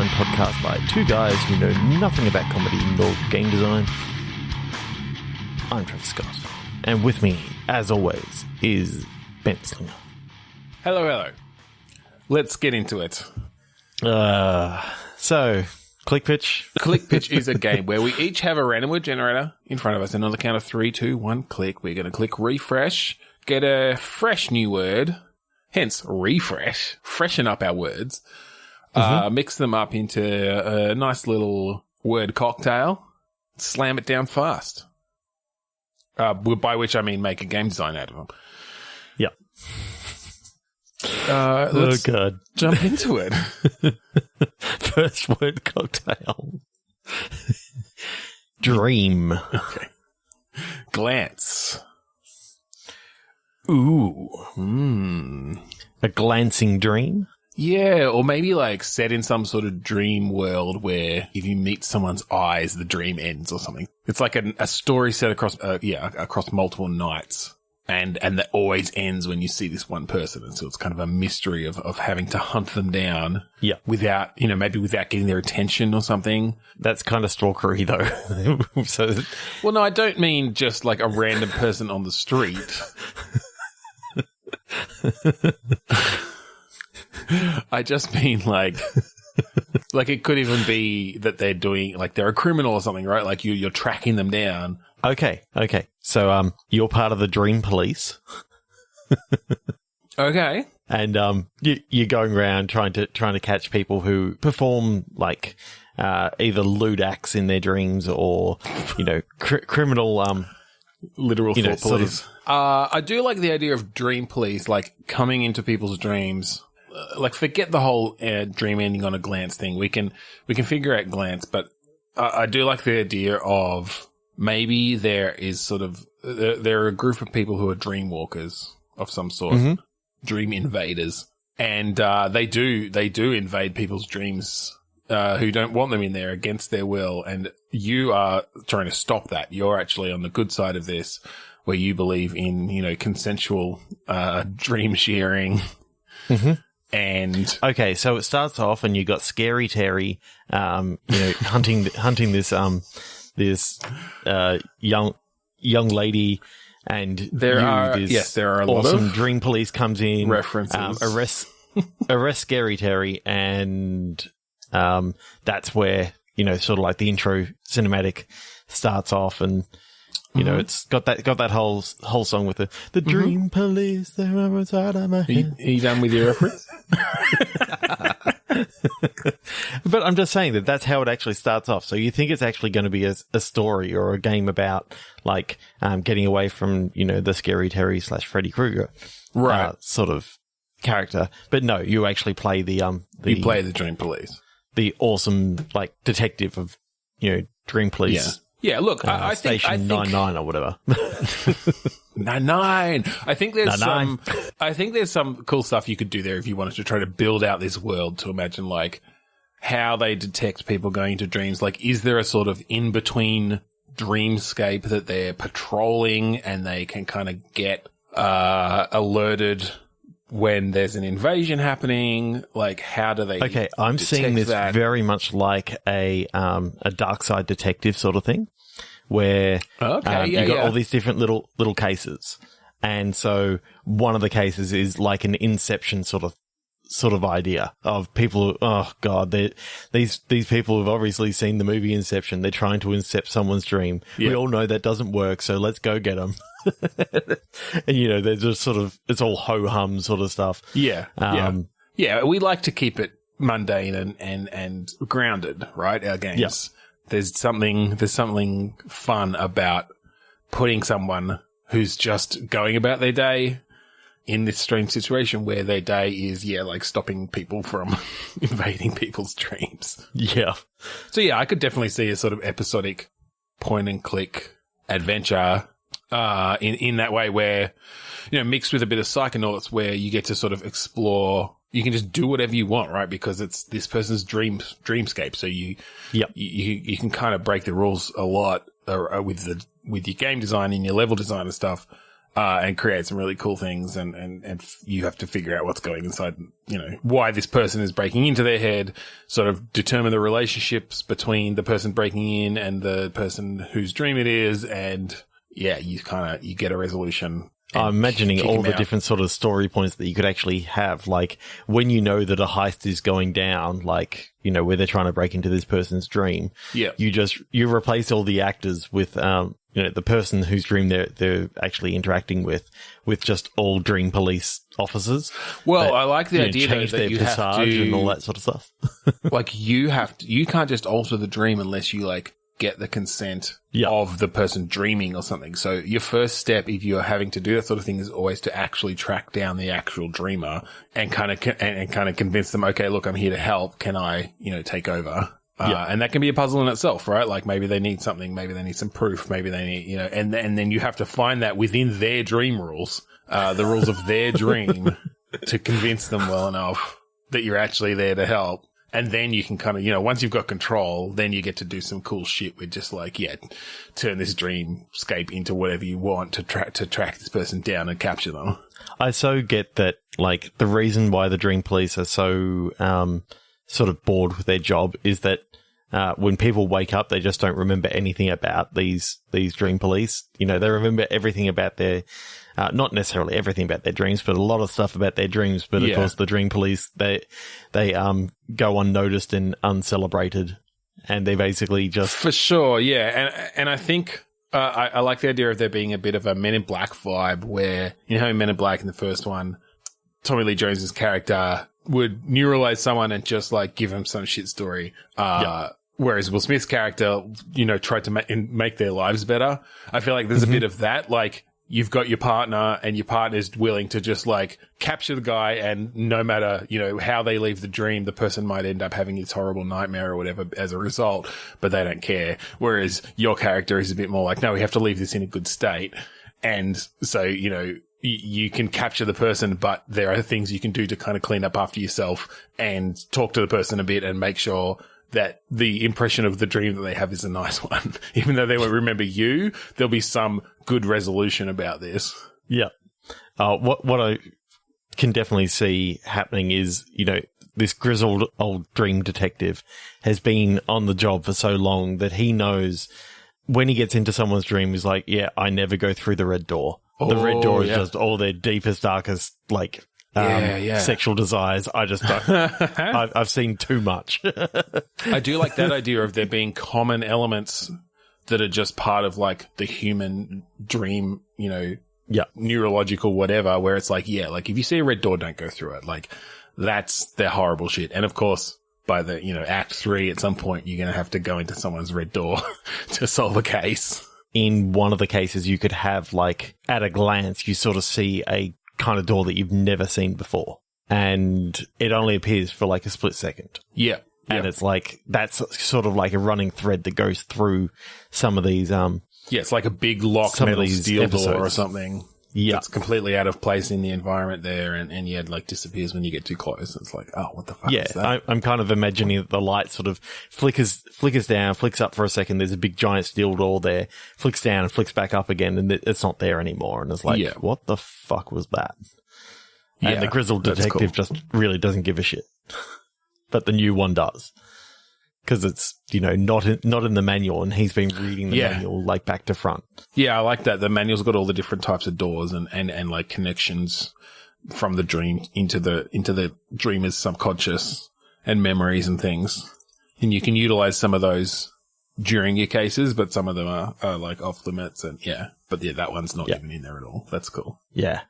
Design podcast by two guys who know nothing about comedy nor game design. I'm Trevor Scott, and with me, as always, is Ben Slinger. Hello, hello. Let's get into it. So, Click Pitch. Click Pitch is a game where we each have a random word generator in front of us, and on the count of 3, 2, 1, click. We're going to click refresh, get a fresh new word, hence refresh, freshen up our words, mix them up into a nice little word cocktail, slam it down fast. By which I mean make a game design out of them. Yep. Let's God. jump into it. First word cocktail. Dream. Okay. Glance. Ooh. A glancing dream? Yeah, or maybe like set in some sort of dream world where if you meet someone's eyes, the dream ends or something. It's like a story set across, across multiple nights. And that always ends when you see this one person. And so it's kind of a mystery of having to hunt them down. Yeah. Without, maybe without getting their attention or something. That's kind of stalkery though. So, well, no, I don't mean just like a random person on the street. I just mean like it could even be that they're doing, like they're a criminal or something, right? Like you're tracking them down. Okay. So, you're part of the dream police. Okay. And, you're going around trying to catch people who perform like, either lewd acts in their dreams or, criminal, literal thought police. Sort of. I do like the idea of dream police, like coming into people's dreams. Like forget the whole dream ending on a glance thing. We can figure out glance, but I do like the idea of maybe there is sort of there are a group of people who are dream walkers of some sort, dream invaders, and they do invade people's dreams who don't want them in there against their will, and you are trying to stop that. You're actually on the good side of this, where you believe in consensual dream sharing. And okay, so it starts off, and you got Scary Terry, hunting this young lady, and there are a lot awesome of dream police comes in, references, arrest Scary Terry, and that's where sort of like the intro cinematic starts off, and it's got that whole song with the dream police. They're inside of my head. Are you done with your reference? But I'm just saying that's how it actually starts off. So you think it's actually going to be a story or a game about like getting away from the Scary Terry / Freddy Krueger sort of character. But no, you actually play you play the dream police, the awesome like detective of dream police. Yeah. Yeah, look, I think Station 99 or whatever. 99. I think there's some cool stuff you could do there if you wanted to try to build out this world to imagine like how they detect people going into dreams. Like, is there a sort of in between dreamscape that they're patrolling and they can kind of get alerted when there's an invasion happening? Like, how do they? Okay, I'm seeing this very much like a Dark Side Detective sort of thing, where you got all these different little cases, and so one of the cases is like an Inception sort of idea of people. Oh God, these people have obviously seen the movie Inception. They're trying to incept someone's dream. Yeah. We all know that doesn't work, so let's go get them. And they're just sort of, it's all ho-hum sort of stuff. Yeah. We like to keep it mundane and grounded, right? Our games. Yeah. There's something fun about putting someone who's just going about their day in this strange situation where their day is, like stopping people from invading people's dreams. Yeah. So I could definitely see a sort of episodic point and click adventure in that way where, mixed with a bit of Psychonauts where you get to sort of explore, you can just do whatever you want, right? Because it's this person's dreamscape. So you can kind of break the rules a lot with your game design and your level design and stuff. and create some really cool things. And you have to figure out what's going inside, why this person is breaking into their head, sort of determine the relationships between the person breaking in and the person whose dream it is. And yeah, you get a resolution. I'm imagining all the different sort of story points that you could actually have, like when you know that a heist is going down, like, where they're trying to break into this person's dream. Yeah. You replace all the actors with, the person whose dream they're actually interacting with just all dream police officers. Well, I like the idea change that their you have visage to, and all that sort of stuff. like you can't just alter the dream unless you like get the consent of the person dreaming or something. So your first step, if you're having to do that sort of thing, is always to actually track down the actual dreamer and kind of convince them, okay, look, I'm here to help. Can I, take over? And that can be a puzzle in itself, right? Like maybe they need something, maybe they need some proof, maybe they need, and then you have to find that within their dream rules, the rules of their dream to convince them well enough that you're actually there to help. And then you can kind of, once you've got control, then you get to do some cool shit with just like, turn this dreamscape into whatever you want to track this person down and capture them. I so get that, like, the reason why the dream police are so sort of bored with their job is that when people wake up, they just don't remember anything about these dream police. They remember everything about their, not necessarily everything about their dreams, but a lot of stuff about their dreams. But of course, the dream police, they go unnoticed and uncelebrated, and they basically just for sure, yeah. And I think I like the idea of there being a bit of a Men in Black vibe, where how in Men in Black in the first one, Tommy Lee Jones's character would neuralize someone and just like give him some shit story. Whereas Will Smith's character, tried to make their lives better. I feel like there's a bit of that. Like you've got your partner and your partner's willing to just like capture the guy, and no matter, how they leave the dream, the person might end up having this horrible nightmare or whatever as a result, but they don't care. Whereas your character is a bit more like, no, we have to leave this in a good state. And so, you can capture the person, but there are things you can do to kind of clean up after yourself and talk to the person a bit and make sure that the impression of the dream that they have is a nice one. Even though they won't remember you, there'll be some good resolution about this. Yeah. What I can definitely see happening is, this grizzled old dream detective has been on the job for so long that he knows when he gets into someone's dream, he's like, I never go through the red door. The red door is just all their deepest, darkest, like, sexual desires. I just don't. I've seen too much. I do like that idea of there being common elements that are just part of like the human dream, neurological whatever, where it's like, like if you see a red door, don't go through it. Like that's their horrible shit. And of course, by the, Act 3, at some point, you're going to have to go into someone's red door to solve a case. In one of the cases, you could have, like, at a glance, you sort of see a kind of door that you've never seen before. And it only appears for, like, a split second. Yeah. And it's like, that's sort of like a running thread that goes through some of these, it's like a big locked metal steel door or something. Yeah. It's completely out of place in the environment there, and yet, like, disappears when you get too close. It's like, oh, what the fuck is that? I'm kind of imagining that the light sort of flickers down, flicks up for a second. There's a big giant steel door there, flicks down and flicks back up again, and it's not there anymore. And it's like, what the fuck was that? And the grizzled detective just really doesn't give a shit. But the new one does. Because it's, not in the manual, and he's been reading the manual, like, back to front. Yeah, I like that. The manual's got all the different types of doors and like, connections from the dream into the dreamer's subconscious and memories and things. And you can utilize some of those during your cases, but some of them are like, off limits, and But that one's not even in there at all. That's cool. Yeah.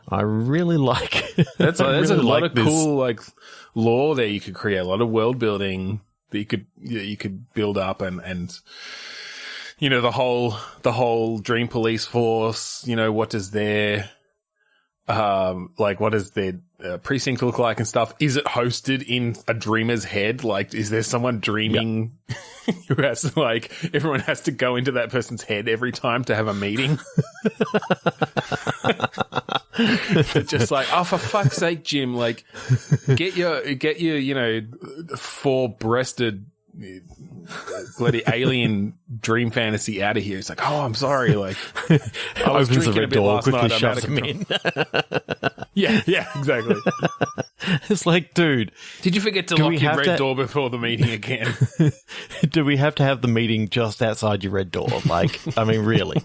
I really like There's a lot of cool, like, lore there. You could create a lot of world building that you could build up and the whole dream police force, what does their precinct look like and stuff? Is it hosted in a dreamer's head? Like, is there someone dreaming who has to, like, everyone has to go into that person's head every time to have a meeting? They're just like, oh, for fuck's sake, Jim, like, get your, four-breasted bloody alien dream fantasy out of here. It's like, oh, I'm sorry. Like, I was Opens the drinking a red bit door, last quickly night. I'm out shoves of him control. in. Yeah, exactly. It's like, dude, Did you forget to Do lock we your have red to- door before the meeting again? do we have to have the meeting just outside your red door? Like, I mean, really?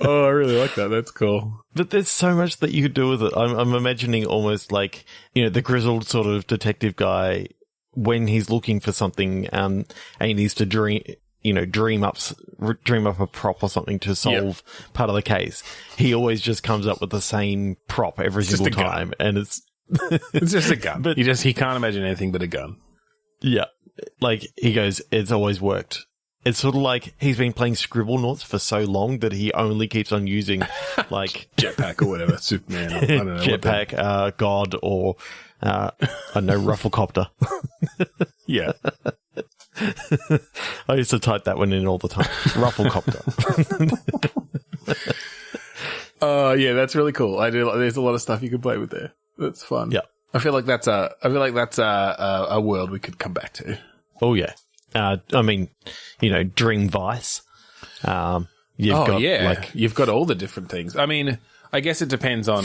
Oh, I really like that. That's cool. But there's so much that you could do with it. I'm imagining almost like, the grizzled sort of detective guy when he's looking for something, and he needs to dream up a prop or something to solve part of the case. He always just comes up with the same prop every single time, and it's just a gun. But he can't imagine anything but a gun. Yeah, like he goes, it's always worked. It's sort of like he's been playing Scribblenauts for so long that he only keeps on using like jetpack or whatever, Superman. Or, I don't know. Jetpack, God, or I don't know, Rufflecopter. Yeah. I used to type that one in all the time. Rufflecopter. Yeah, that's really cool. There's a lot of stuff you can play with there. That's fun. Yeah. I feel like that's a world we could come back to. Oh yeah. I mean, Dream Vice. You've got all the different things. I mean, I guess it depends on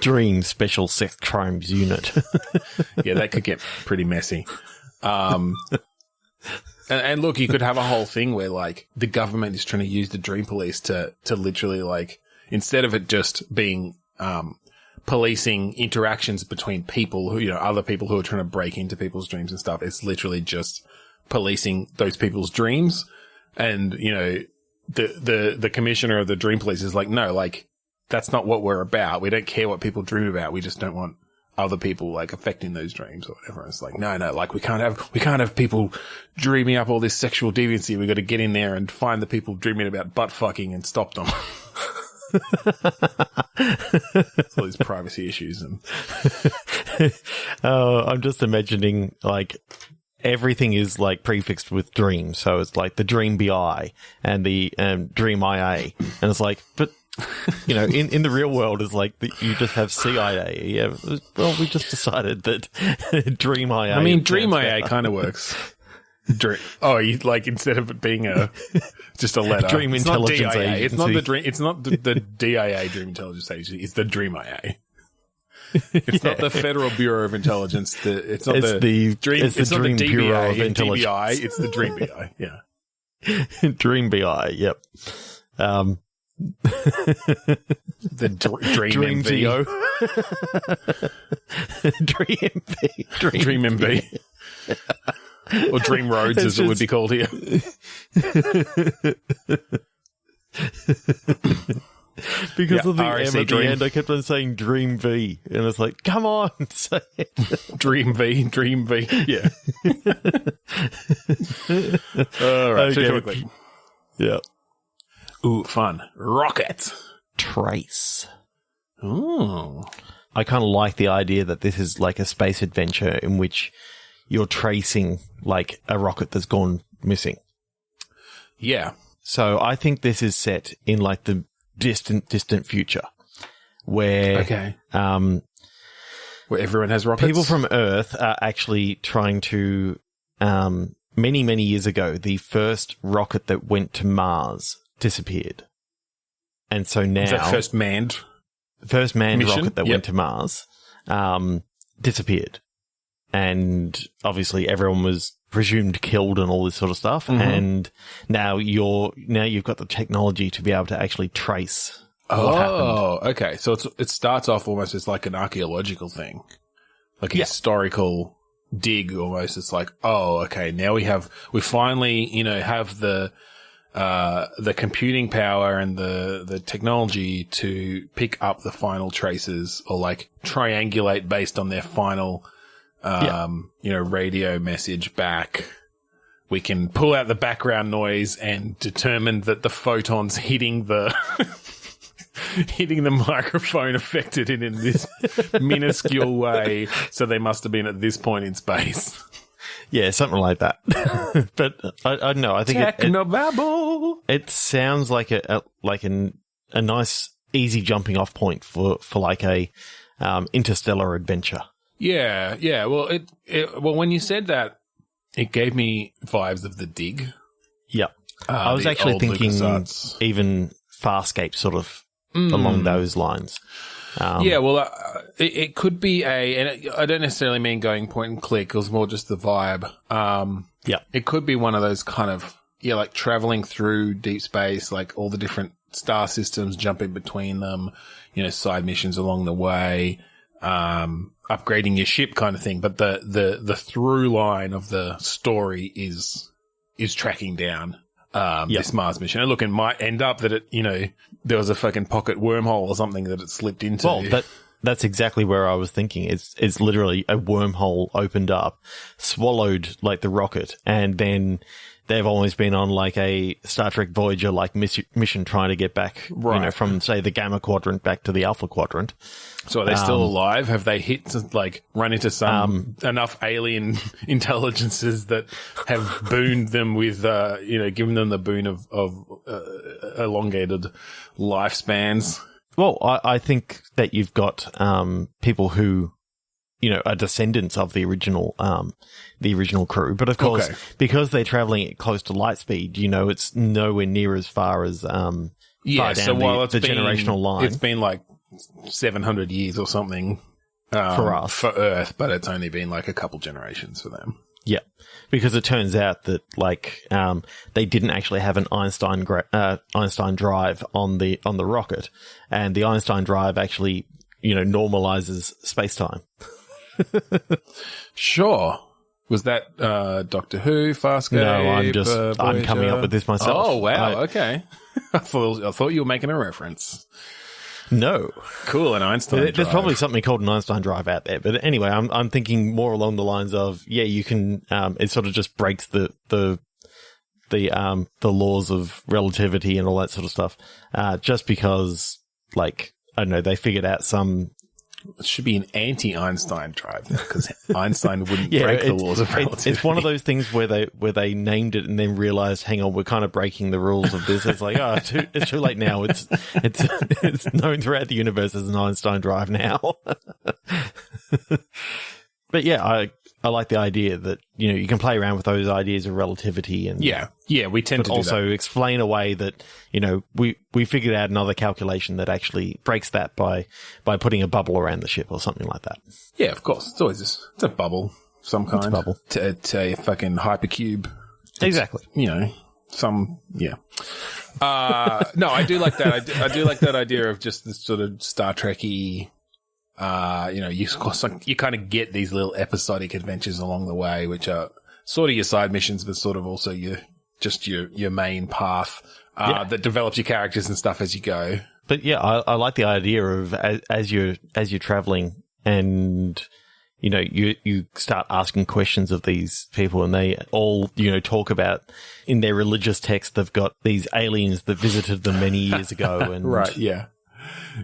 Dream Special Sex Crimes Unit. Yeah, that could get pretty messy. And look, you could have a whole thing where like the government is trying to use the Dream Police to literally like, instead of it just being policing interactions between people who, other people who are trying to break into people's dreams and stuff, it's literally just policing those people's dreams. And, the commissioner of the Dream Police is like, no, like, that's not what we're about. We don't care what people dream about. We just don't want other people like affecting those dreams or whatever. And it's like, no, like we can't have people dreaming up all this sexual deviancy. We got to get in there and find the people dreaming about butt fucking and stop them. All these privacy issues and I'm just imagining like everything is like prefixed with dream, so it's like the Dream BI and the Dream IA, and it's like, but in the real world it's like you just have CIA. Yeah, well, we just decided that Dream IA. I mean, Dream IA kind of works. You like, instead of it being just a letter, Dream it's Intelligence not DIA. Agency. It's not the Dream. It's not the DIA, Dream Intelligence Agency. It's the Dream IA. It's not the Federal Bureau of Intelligence. It's not the Dream. It's not the DBA Bureau of and Intelligence. DBI. It's the Dream BI. Yeah. Dream BI. Yep. The Dream MV. VO. Dream MV. Or Dream Roads, as it would be called here. Because of the RAC M at Dream. the end, I kept on saying Dream V, and it's like, come on, say it. Dream V. Yeah. All right. Okay. So quickly. Yeah. Ooh, fun. Rocket. Trace. Ooh. I kind of like the idea that this is like a space adventure in which you're tracing like a rocket that's gone missing. Yeah. So I think this is set in like the distant future where where everyone has rockets. people from Earth are actually trying to many years ago, the first rocket that went to Mars disappeared. And so now is that first manned mission? rocket that went to Mars disappeared. And obviously everyone was presumed killed and all this sort of stuff. Mm-hmm. And now you've got the technology to be able to actually trace what happened. Oh, okay. So it starts off almost as like an archaeological thing, like a historical dig almost. It's like, oh, okay, now we finally, have the computing power and the technology to pick up the final traces or like triangulate based on their final radio message back. We can pull out the background noise and determine that the photons hitting the microphone affected it in this minuscule way. So they must have been at this point in space. Yeah, something like that. But I don't know. I think Technobabble. It sounds like a nice, easy jumping off point for like a interstellar adventure. Yeah. Well, well, when you said that, it gave me vibes of The Dig. Yep. I was actually thinking even Farscape sort of along those lines. Well, it could be and I don't necessarily mean going point and click. It was more just the vibe. It could be one of those kind of, like traveling through deep space, like all the different star systems, jumping between them, side missions along the way, upgrading your ship kind of thing. But the through line of the story is tracking down this Mars mission. And look, it might end up that it, there was a fucking pocket wormhole or something that it slipped into. Well, that's exactly where I was thinking. It's literally a wormhole opened up, swallowed like the rocket, and then they've always been on like a Star Trek Voyager like mission trying to get back, from say the Gamma Quadrant back to the Alpha Quadrant. So are they still alive? Have they run into some enough alien intelligences that have booned them with, given them the boon of elongated lifespans? Well, I think that you've got people who, are descendants of the original crew. But of course, because they're traveling at close to light speed, it's nowhere near as far as far down the generational line. It's been like 700 years or something for us, for Earth, but it's only been like a couple generations for them. Yeah, because it turns out that they didn't actually have an Einstein drive on the rocket, and the Einstein drive actually normalizes space time. Sure. Was that Doctor Who, Farscape? No, I'm coming up with this myself. Oh wow, okay. I thought you were making a reference. No. Cool, an Einstein drive. There's probably something called an Einstein drive out there. But anyway, I'm thinking more along the lines of, you can, it sort of just breaks the laws of relativity and all that sort of stuff. Just because, I don't know, they figured out some. It should be an anti-Einstein drive because Einstein wouldn't break the laws of relativity. It's one of those things where they named it and then realized, hang on, we're kind of breaking the rules of this. It's like, it's too late now. It's known throughout the universe as an Einstein drive now. But I like the idea that, you can play around with those ideas of relativity and we tend to do also that. explain away that, we figured out another calculation that actually breaks that by putting a bubble around the ship or something like that. Yeah, of course. It's always it's a bubble of some kind. It's a bubble. To a fucking hypercube. Exactly. No, I do like that. I do like that idea of just this sort of Star Trek-y. You kind of get these little episodic adventures along the way, which are sort of your side missions, but sort of also your main path that develops your characters and stuff as you go. But I like the idea of as you're traveling and you start asking questions of these people, and they all talk about in their religious text they've got these aliens that visited them many years ago, and right, yeah.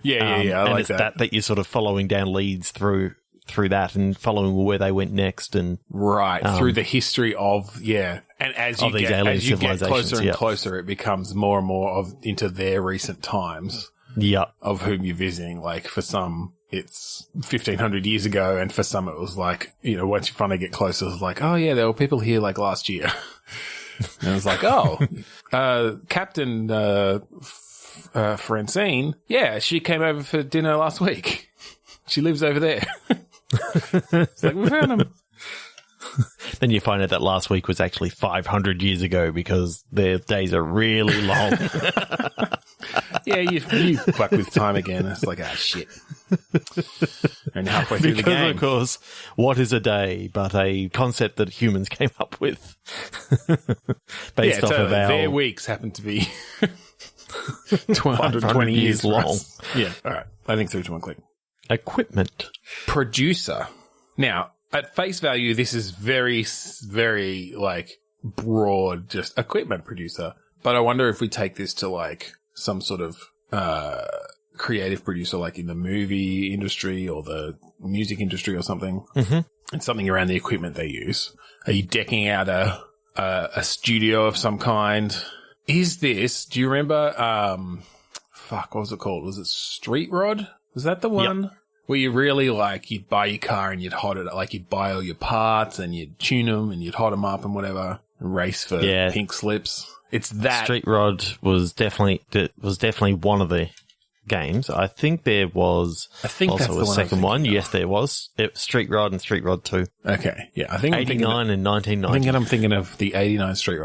I and like it's that. That you're sort of following down leads through that and following where they went next, and through the history of and as you get closer and closer, it becomes more and more into their recent times. Yeah, of whom you're visiting. Like for some, it's 1500 years ago, and for some, it was like once you finally get closer, it's like, oh yeah, there were people here like last year, and it was like, Captain. Francine, she came over for dinner last week. She lives over there. It's like, we found him. Then you find out that last week was actually 500 years ago because their days are really long. You fuck with time again. It's like, shit. And halfway through the game. Because, of course, what is a day but a concept that humans came up with? Based off of their weeks happen to be 220 years long. Yeah, all right. I think 3, 2, 1, click. Equipment. Producer. Now, at face value, this is very, very, broad, just equipment producer. But I wonder if we take this to, some sort of creative producer, like in the movie industry or the music industry or something. Mm-hmm. And something around the equipment they use. Are you decking out a studio of some kind? Is this, do you remember, what was it called? Was it Street Rod? Was that the one? where you really like, you'd buy your car and you'd hot it, like you'd buy all your parts and you'd tune them and you'd hot them up and whatever, and race for pink slips. It's that. Street Rod was definitely one of the games. I think there was also a second one. Yes, there was. Street Rod and Street Rod 2. Okay. Yeah. I think 89 and 1990. I think I'm thinking of the 89 Street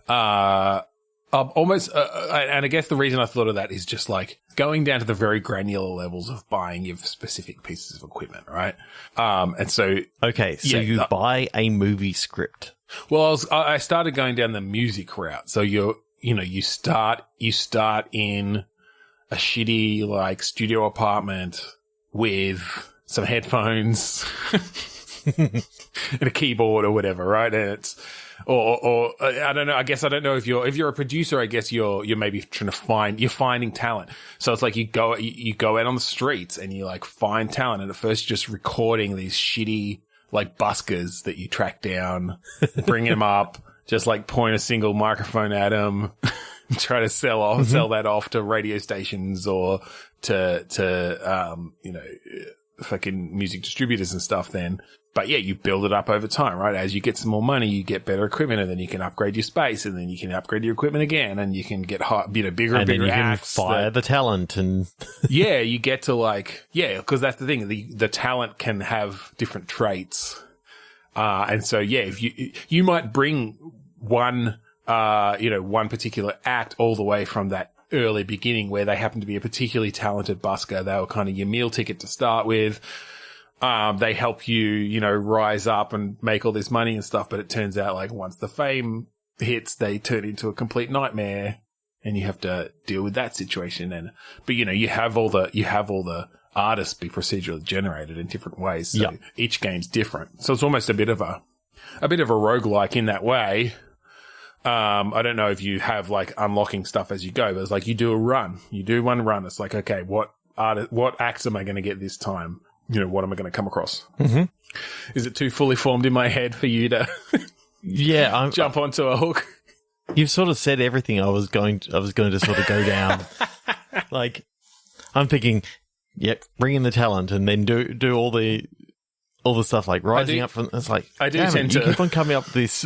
Rod. Almost, and I guess the reason I thought of that is just like going down to the very granular levels of buying your specific pieces of equipment, right? And so, okay, so you buy a movie script. Well, I started going down the music route. So you start in a shitty like studio apartment with some headphones and a keyboard or whatever, right? And it's or I don't know. I guess I don't know if you're a producer. I guess you're maybe trying to finding talent. So it's like you go out on the streets and you like find talent. And at first, you're just recording these shitty like buskers that you track down, bring them up, just like point a single microphone at them, try to sell that off to radio stations or to fucking music distributors and stuff then. But yeah, you build it up over time, right? As you get some more money, you get better equipment, and then you can upgrade your space, and then you can upgrade your equipment again, and you can get bigger and bigger then you acts. Can fire the talent, and yeah, you get to because that's the thing. The talent can have different traits, and so yeah, if you might bring one particular act all the way from that early beginning where they happen to be a particularly talented busker. They were kind of your meal ticket to start with. They help you, rise up and make all this money and stuff. But it turns out like once the fame hits, they turn into a complete nightmare and you have to deal with that situation. But you have all the artists be procedurally generated in different ways. So each game's different. So it's almost a bit of a roguelike in that way. I don't know if you have like unlocking stuff as you go, but it's like you do a run. You do one run. It's like, okay, what acts am I going to get this time? What am I going to come across? Mm-hmm. Is it too fully formed in my head for you to jump onto a hook? You've sort of said everything I was going to sort of go down. Like, I'm thinking, bring in the talent and then do all the stuff like rising up from. It's like you keep on coming up with this.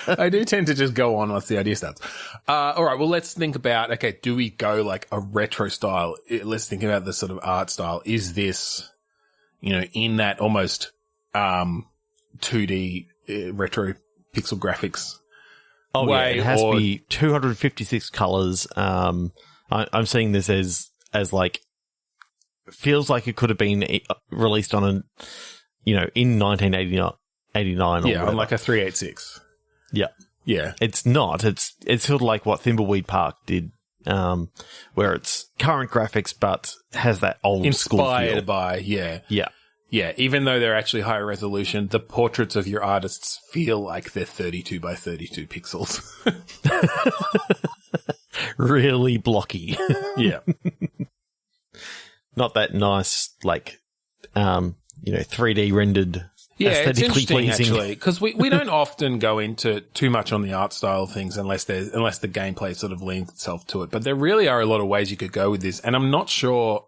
I do tend to just go on once the idea starts. All right, well, let's think about. Okay, do we go like a retro style? Let's think about the sort of art style. Is this, in that almost 2D retro pixel graphics? Oh yeah, it has to be 256 colors. I'm seeing this as like feels like it could have been released on a. In 1989 or whatever. On like a 386. Yeah. Yeah. It's not. It's sort of like what Thimbleweed Park did, where it's current graphics but has that old school feel. Inspired by, yeah. Yeah. Yeah, even though they're actually higher resolution, the portraits of your artists feel like they're 32 by 32 pixels. Really blocky. Yeah. Not that nice, like, 3D rendered, aesthetically pleasing. Actually, because we don't often go into too much on the art style of things unless the gameplay sort of leans itself to it. But there really are a lot of ways you could go with this, and I'm not sure.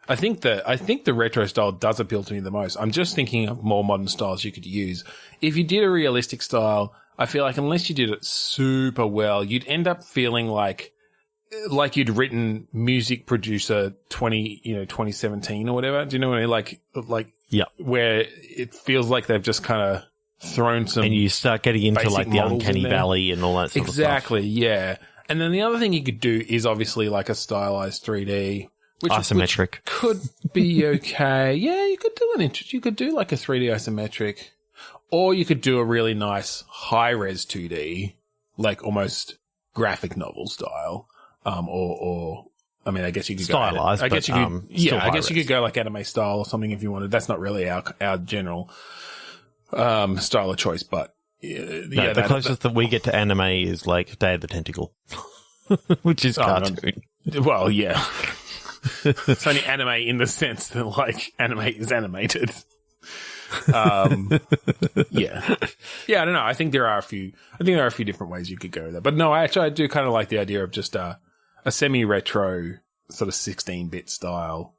I think the retro style does appeal to me the most. I'm just thinking of more modern styles you could use. If you did a realistic style, I feel like unless you did it super well, you'd end up feeling like you'd written music producer 2017 or whatever. Do you know what I mean? Like where it feels like they've just kind of thrown some, and you start getting into like the uncanny valley and all that sort of stuff. Exactly, yeah. And then the other thing you could do is obviously like a stylized 3D, which isometric could be okay. Yeah, you could do like a 3D isometric, or you could do a really nice high res 2D, like almost graphic novel style. Or I mean, I guess you could stylized. I guess you could go like anime style or something if you wanted. That's not really our general style of choice, but the closest that we get to anime is like Day of the Tentacle, which is cartoon. Well, yeah, it's only anime in the sense that like anime is animated. Yeah, I don't know. I think there are a few different ways you could go there, but no, I do kind of like the idea of just a semi-retro sort of 16-bit style,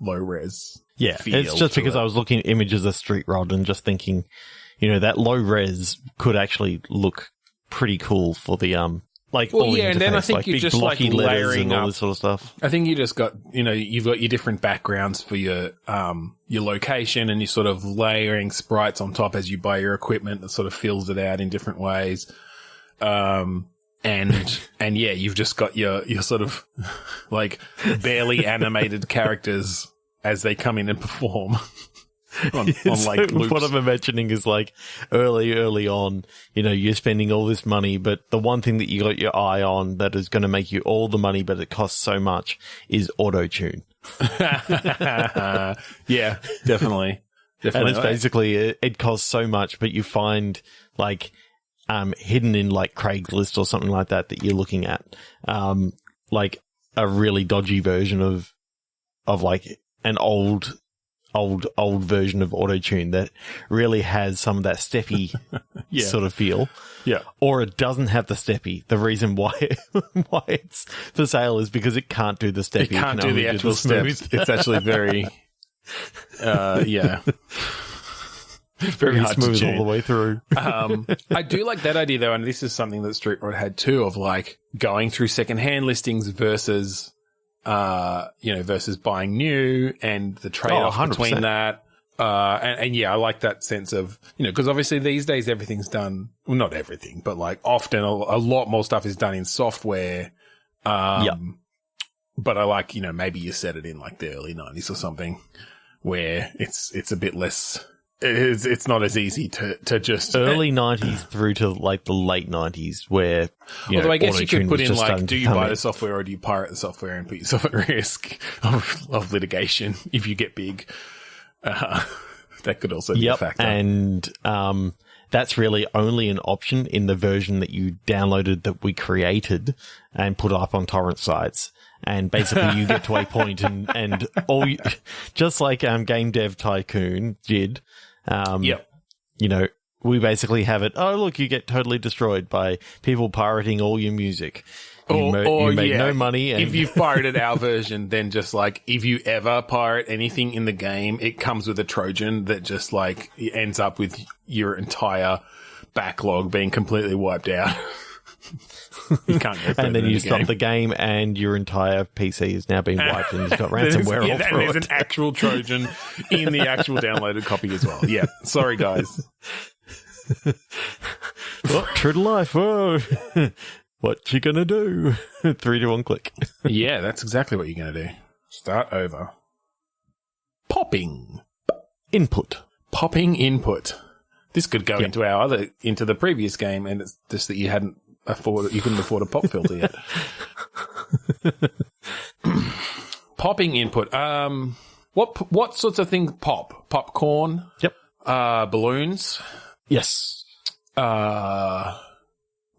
low res. Yeah, feel it's just because I was looking at images of Street Rod and just thinking, that low res could actually look pretty cool for the all the interface, and then I think you're big just blocky letters layering and all up this sort of stuff. I think you just got, you've got your different backgrounds for your location, and you're sort of layering sprites on top as you buy your equipment that sort of fills it out in different ways. And yeah, you've just got your sort of like barely animated characters as they come in and perform. on like loops. What I'm imagining is like early on, you're spending all this money, but the one thing that you got your eye on that is going to make you all the money, but it costs so much, is auto-tune. Yeah, definitely. And it's basically, it costs so much, but you find like hidden in like Craigslist or something like that you're looking at, like a really dodgy version of like an old version of auto-tune that really has some of that steppy sort of feel. Yeah. Or it doesn't have the steppy. The reason why it's for sale is because it can't do the steppy. It can't do the actual steps. It's actually very, very hard smooth to tune all the way through. I do like that idea though, and this is something that Street Rod had too, of like going through secondhand listings versus versus buying new, and the trade-off between that. And yeah, I like that sense of, because obviously these days everything's done, well, not everything, but like often a lot more stuff is done in software. But I like, maybe you set it in like the early 90s or something where it's a bit less, it's not as easy to just early 90s through to like the late 90s where, although I guess you could put in like, do you buy the software or do you pirate the software and put yourself at risk of litigation if you get big? That could also be a factor. And that's really only an option in the version that you downloaded that we created and put up on torrent sites. And basically you get to a point and all you, just like Game Dev Tycoon did, we basically have it, oh, look, you get totally destroyed by people pirating all your music. You make no money. And if you've pirated our version, then just like, if you ever pirate anything in the game, it comes with a Trojan that just like ends up with your entire backlog being completely wiped out. You can't go and then you stop the game and your entire PC is now being wiped and you've got ransomware all through and there's an actual Trojan in the actual downloaded copy as well. Yeah. Sorry, guys. Well, true to life. Whoa. What you gonna do? 3, 2, 1, click. Yeah, that's exactly what you're gonna do. Start over. Popping input. This could go into the previous game, and it's just that you couldn't afford a pop filter yet. Popping input. What sorts of things pop? Popcorn. Yep. Balloons. Yes.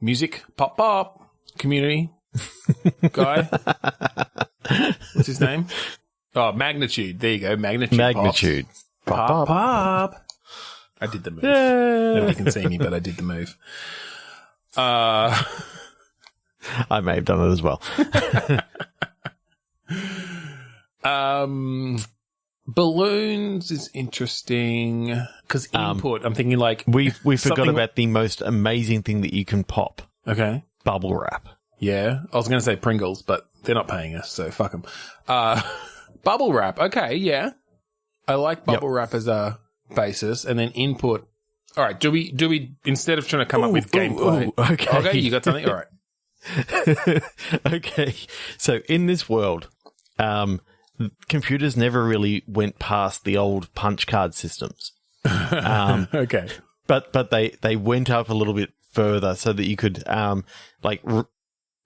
Music. Pop. Community. Guy. What's his name? Oh, Magnitude. There you go. Magnitude. Pop. I did the move. Yeah. Nobody can see me, but I did the move. I may have done it as well. Balloons is interesting because input. I'm thinking like we forgot about the most amazing thing that you can pop. Okay, bubble wrap. Yeah, I was going to say Pringles, but they're not paying us, so fuck them. Bubble wrap. Okay, yeah, I like bubble wrap as a basis, and then input. All right, do we instead of trying to come up with gameplay? Okay, you got something. All right. Okay, so in this world, computers never really went past the old punch card systems. Okay, but they went up a little bit further so that you could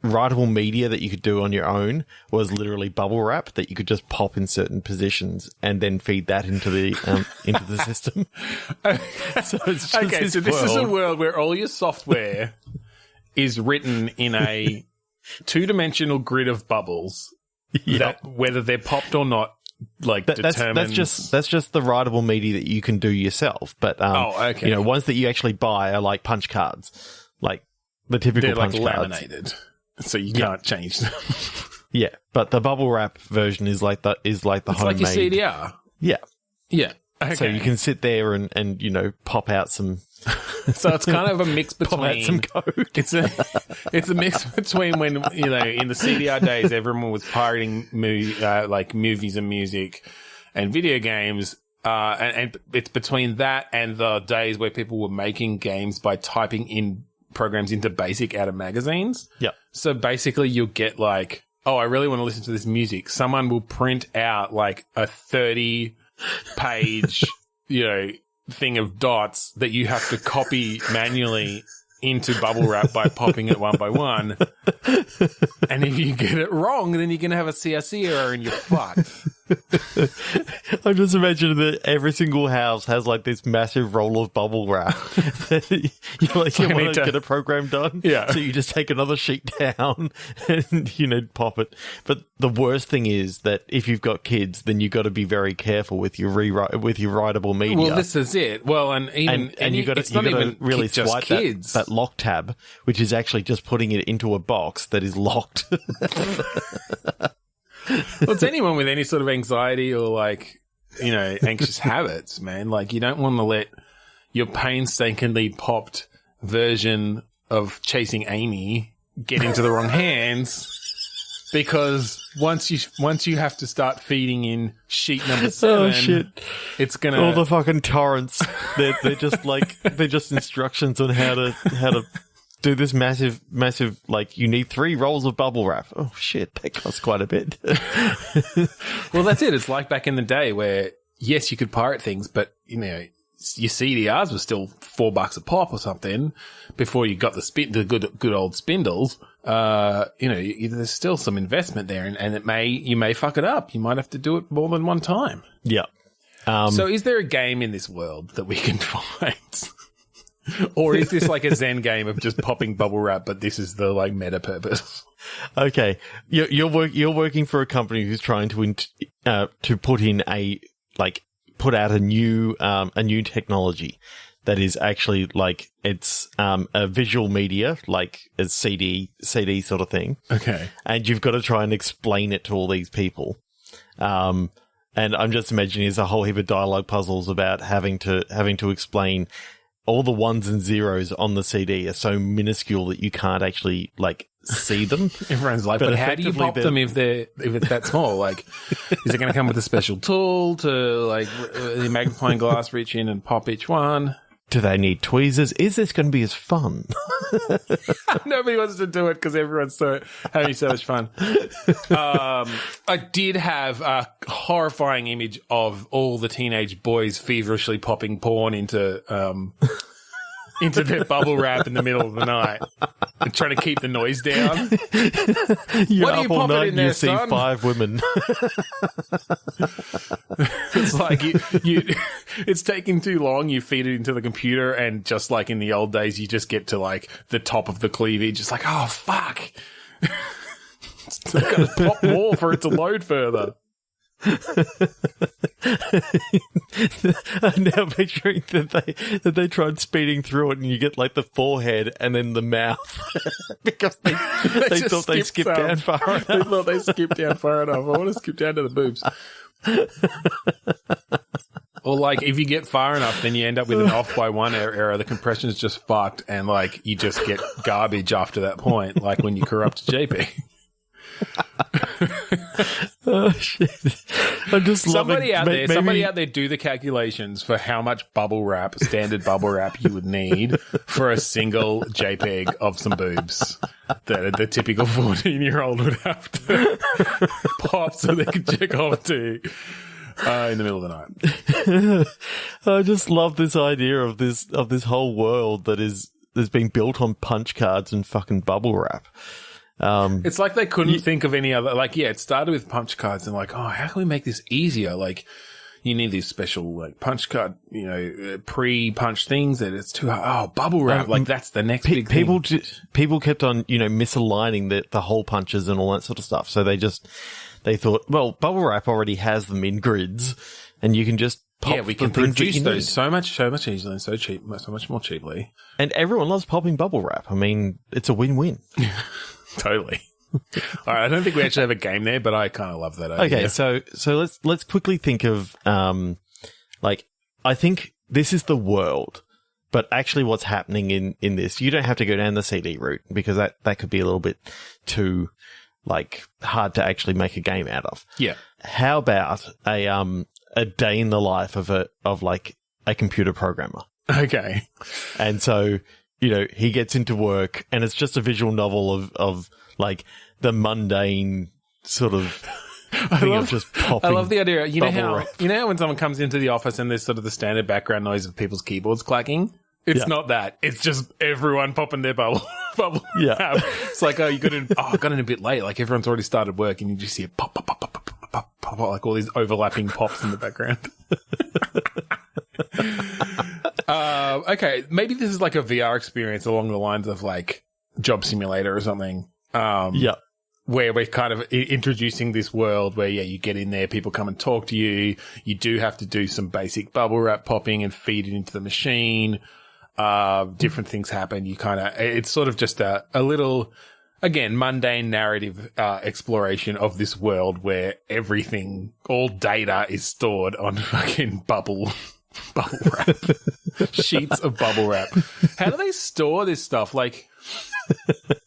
writable media that you could do on your own was literally bubble wrap that you could just pop in certain positions and then feed that into the system. So it's just so this is a world where all your software is written in a 2-dimensional grid of bubbles. That whether they're popped or not, determines. That's just the writable media that you can do yourself. But ones that you actually buy are like punch cards, like the typical punch cards. They're laminated, so you can't change them. Yeah, but the bubble wrap version is like the It's homemade. like your CDR. Yeah. Yeah. Okay. So you can sit there and you know, pop out some So it's kind of a mix between pop out some code. It's a mix between when, you know, in the CDR days everyone was pirating movies and music and video games. And it's between that and the days where people were making games by typing in programs into BASIC out of magazines. Yeah. So basically you'll get like, oh, I really want to listen to this music. Someone will print out like a 30-page, you know, thing of dots that you have to copy manually into bubble wrap by popping it one by one. And if you get it wrong, then you're going to have a CRC error and you're fucked. I'm just imagining that every single house has like this massive roll of bubble wrap. You want to get a program done, yeah. So you just take another sheet down and, you know, pop it. But the worst thing is that if you've got kids, then you've got to be very careful with your writable media. Well, this is it. Well, and you got to really just swipe kids. that lock tab, which is actually just putting it into a box that is locked. Well, it's anyone with any sort of anxiety or like, you know, anxious habits, man. Like you don't want to let your painstakingly popped version of Chasing Amy get into the wrong hands, because once you have to start feeding in sheet number 7, it's gonna all the fucking torrents. They're just like they're just instructions on how to do this massive, like, you need 3 rolls of bubble wrap. Oh, shit, that costs quite a bit. Well, that's it. It's like back in the day where, yes, you could pirate things, but, you know, your CDRs were still $4 a pop or something before you got the good old spindles. You know, there's still some investment there, and you may fuck it up. You might have to do it more than one time. Yeah. So is there a game in this world that we can find? Or is this like a Zen game of just popping bubble wrap, but this is the like meta purpose? Okay, you're working for a company who's trying to put in put out a new technology that is actually like it's a visual media, like a CD sort of thing. Okay, and you've got to try and explain it to all these people. And I'm just imagining there's a whole heap of dialogue puzzles about having to explain. All the ones and zeros on the CD are so minuscule that you can't actually like see them. Everyone's like, but how do you pop them if it's that small? Like, is it going to come with a special tool to like the magnifying glass reach in and pop each one? Do they need tweezers? Is this going to be as fun? Nobody wants to do it because everyone's having so much fun. I did have a horrifying image of all the teenage boys feverishly popping porn into their bubble wrap in the middle of the night and trying to keep the noise down. You're up all night and you see son? 5 women. It's like it's taking too long. You feed it into the computer, and just like in the old days, you just get to like the top of the cleavage. It's like, oh fuck, it's got to pop more for it to load further. I'm now picturing that they tried speeding through it, and you get like the forehead and then the mouth because they thought they skipped down far enough. They thought they skipped down far enough. I want to skip down to the boobs. Or like if you get far enough, then you end up with an off by 1 error. The compression is just fucked, and like you just get garbage after that point, like when you corrupt JPEG. Oh shit! I'm just somebody out there do the calculations for how much standard bubble wrap you would need for a single JPEG of some boobs that the typical 14-year-old would have to pop so they could check off to in the middle of the night. I just love this idea of this whole world that's been built on punch cards and fucking bubble wrap. It's like they couldn't think of any other, like, yeah, it started with punch cards and like, oh, how can we make this easier? Like, you need these special, like, punch card, you know, pre-punch things that it's too hard. Oh, bubble wrap, like, that's the next big thing. People kept on, you know, misaligning the hole punches and all that sort of stuff. So they thought, well, bubble wrap already has them in grids and you can just pop. Yeah, we can produce those so much easier and so much more cheaply. And everyone loves popping bubble wrap. I mean, it's a win-win. Totally. All right, I don't think we actually have a game there, but I kind of love that idea. Okay, so let's quickly think of I think this is the world, but actually what's happening in this, you don't have to go down the CD route because that could be a little bit too hard to actually make a game out of. Yeah. How about a day in the life of a computer programmer? Okay. And so, he gets into work and it's just a visual novel of the mundane sort of thing of just popping. I love the idea. You know how when someone comes into the office and there's sort of the standard background noise of people's keyboards clacking? It's not that. It's just everyone popping their bubble wrap. It's like, I got in a bit late. Like everyone's already started work and you just hear pop, pop, pop, pop, pop, pop, pop, like all these overlapping pops in the background. Okay, maybe this is like a VR experience along the lines of Job Simulator or something. Where we're kind of introducing this world where, you get in there, people come and talk to you. You do have to do some basic bubble wrap popping and feed it into the machine. Different things happen. It's sort of just a little, again, mundane narrative exploration of this world where everything, all data is stored on fucking bubble wrap. Sheets of bubble wrap. How do they store this stuff?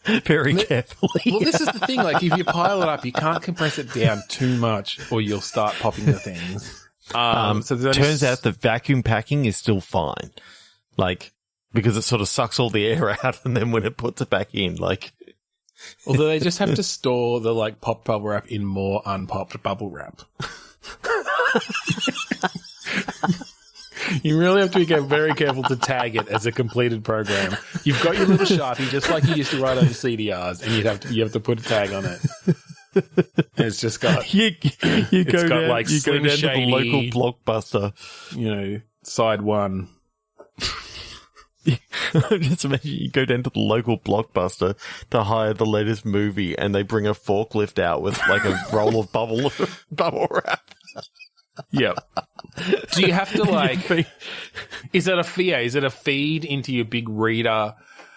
Very carefully. Well, this is the thing. If you pile it up, you can't compress it down too much or you'll start popping the things. So turns out the vacuum packing is still fine. Because it sort of sucks all the air out and then when it puts it back in, Although they just have to store the, popped bubble wrap in more unpopped bubble wrap. You really have to be very careful to tag it as a completed program. You've got your little Sharpie, just like you used to write on your CDRs, and you have to put a tag on it. And it's just got you go down Slim to Shady, the local Blockbuster. side one. Just imagine you go down to the local Blockbuster to hire the latest movie, and they bring a forklift out with a roll of bubble wrap. Yep. Do you have to is it a feed? Is it a feed into your big reader?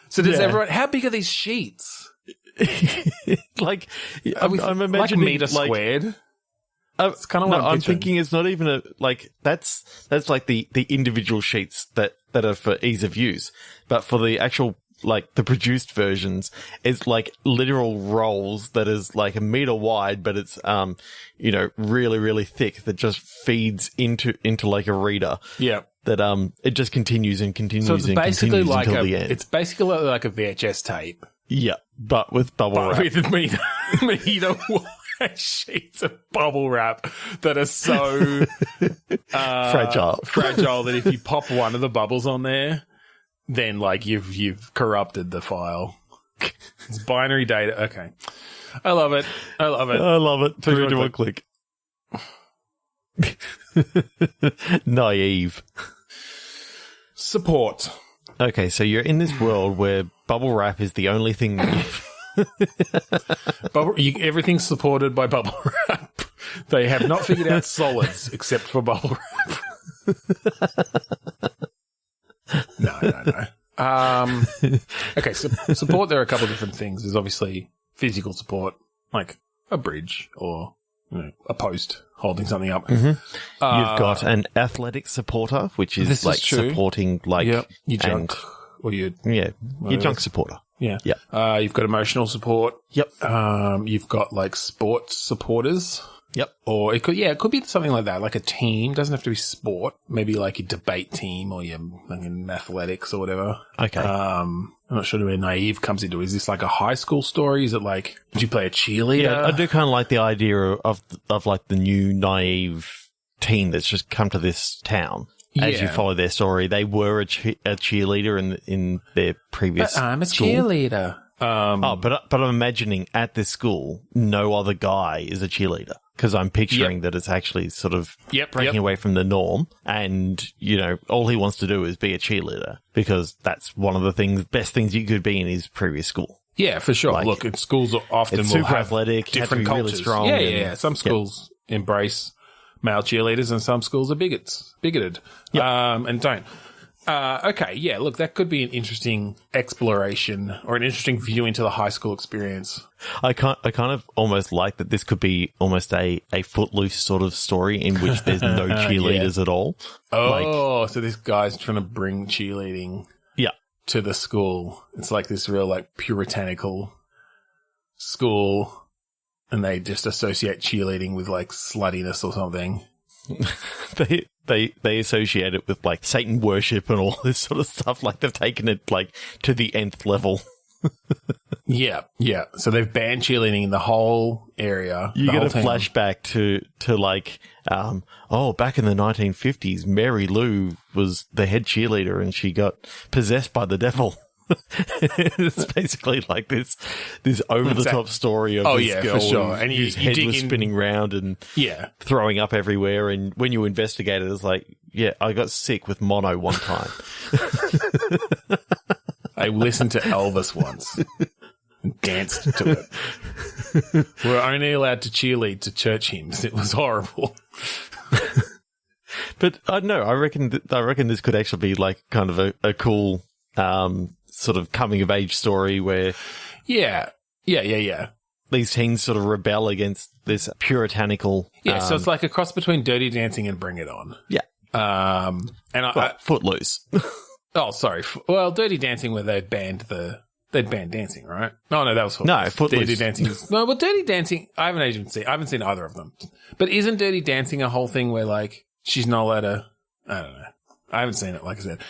So does everyone? How big are these sheets? I'm imagining meter squared. It's kind of what I'm thinking. It's not even that's the individual sheets that are for ease of use, but for the actual the produced versions, it's literal rolls that is a meter wide, but it's really really thick that just feeds into a reader. Yeah. That it just continues and continues. So it's basically until the end. It's basically like a VHS tape. Yeah, but with bubble wrap. With meter wide sheets of bubble wrap that are so fragile that if you pop one of the bubbles on there, then you've corrupted the file. It's binary data. Okay. I love it. 3, 2, 1, click. Naive. Support. Okay, so you're in this world where bubble wrap is the only thing everything's supported by bubble wrap. They have not figured out solids except for bubble wrap. No. Okay, so support, there are a couple of different things. There's obviously physical support, like a bridge or a post holding something up. Mm-hmm. You've got an athletic supporter, which is supporting your junk or your junk supporter. Yeah. Yep. You've got emotional support. Yep. You've got sports supporters. Yep. Or it could be something like that, like a team. Doesn't have to be sport. Maybe your debate team or your athletics or whatever. Okay. I'm not sure where naive comes into. Is this a high school story? Is it did you play a cheerleader? Yeah, I do kind of like the idea of the new naive team that's just come to this town. Yeah. As you follow their story, they were a cheerleader in their previous. But I'm a school. Cheerleader. But I'm imagining at this school, no other guy is a cheerleader. Because I'm picturing that it's actually sort of breaking away from the norm. And, all he wants to do is be a cheerleader. Because that's one of the best things you could be in his previous school. Yeah, for sure. Look, schools often will super have athletic, different cultures. Really strong. Yeah. Some schools embrace male cheerleaders and some schools are bigoted. Yep. And don't. Okay, yeah, look, that could be an interesting exploration or an interesting view into the high school experience. I kind of almost like that this could be almost a Footloose sort of story in which there's no cheerleaders at all. Oh, so this guy's trying to bring cheerleading to the school. It's like this real, like, puritanical school, and they just associate cheerleading with, like, sluttiness or something. They associate it with like Satan worship and all this sort of stuff. Like they've taken it like to the nth level. Yeah. So they've banned cheerleading in the whole area. You get a flashback to like, back in the 1950s, Mary Lou was the head cheerleader and she got possessed by the devil. It's basically like this over the top story of this girl for sure. And whose head was spinning round and throwing up everywhere. And when you investigate it, it's like, I got sick with mono one time. I listened to Elvis once and danced to it. We're only allowed to cheerlead to church hymns. It was horrible. But I don't know. I reckon this could actually be like kind of a cool sort of coming of age story where these teens sort of rebel against this puritanical so it's like a cross between Dirty Dancing and Bring It On. Footloose. Oh, sorry. Well, Dirty Dancing where they'd banned dancing, right? Oh no, that was Footloose. No, Footloose. Dirty Dancing Dirty Dancing, I haven't seen either of them. But isn't Dirty Dancing a whole thing where like she's not allowed to, I don't know. I haven't seen it, like I said.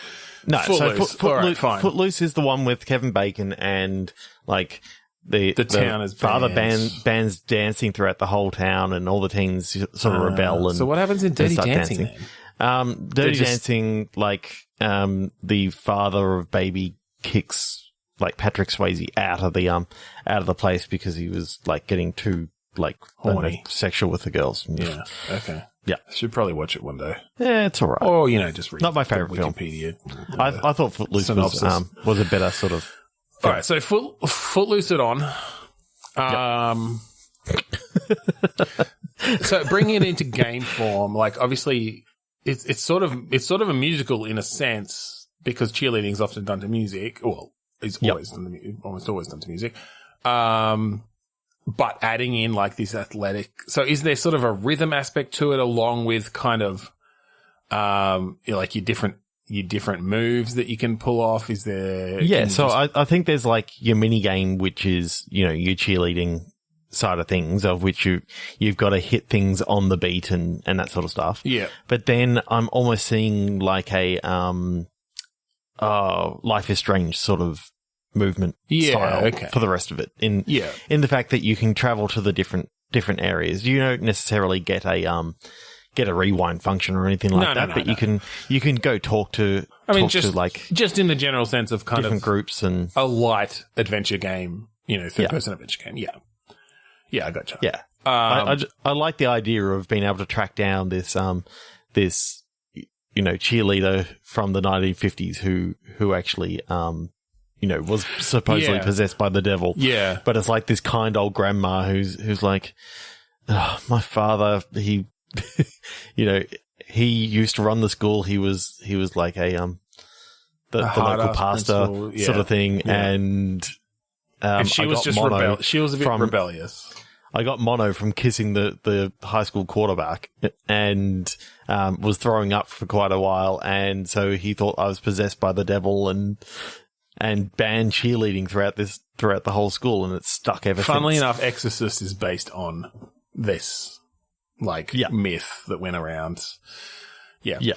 No, Footloose. so Footloose is the one with Kevin Bacon and like the town is father bands dancing throughout the whole town, and all the teens sort of rebel. And so what happens in Dirty Dancing? Dirty Dancing, like the father of Baby kicks like Patrick Swayze out of the place because he was like getting too like horny, sexual with the girls. Yeah. Okay. Yeah. Should probably watch it one day. Yeah, it's all right. Or, just read not my favorite film. Wikipedia. I thought Footloose was a better sort of film. All right, so Footloose it on. So bringing it into game form, like obviously it's sort of a musical in a sense because cheerleading is often done to music. Well, it's almost alwast done to music. But adding in like this athletic, so is there sort of a rhythm aspect to it along with kind of, like your different moves that you can pull off? Is there? Yeah. So I think there's like your mini game, which is, your cheerleading side of things, of which you've got to hit things on the beat and that sort of stuff. Yeah. But then I'm almost seeing like a, Life is Strange sort of movement style for the rest of it in the fact that you can travel to the different areas. You don't necessarily get a rewind function or anything like that, but you can go talk to just in the general sense of kind different of groups and a light adventure game, third person adventure game. Yeah, I gotcha. Yeah. I like the idea of being able to track down this cheerleader from the 1950s who actually was supposedly possessed by the devil. Yeah. But it's like this kind old grandma who's like, oh, my father, he, he used to run the school. He was like the local pastor sort of thing. Yeah. And she was just she was a bit rebellious. I got mono from kissing the high school quarterback and was throwing up for quite a while. And so he thought I was possessed by the devil and banned cheerleading throughout the whole school, and it's stuck ever since. Funnily enough, Exorcist is based on this myth that went around. Yeah. Yeah.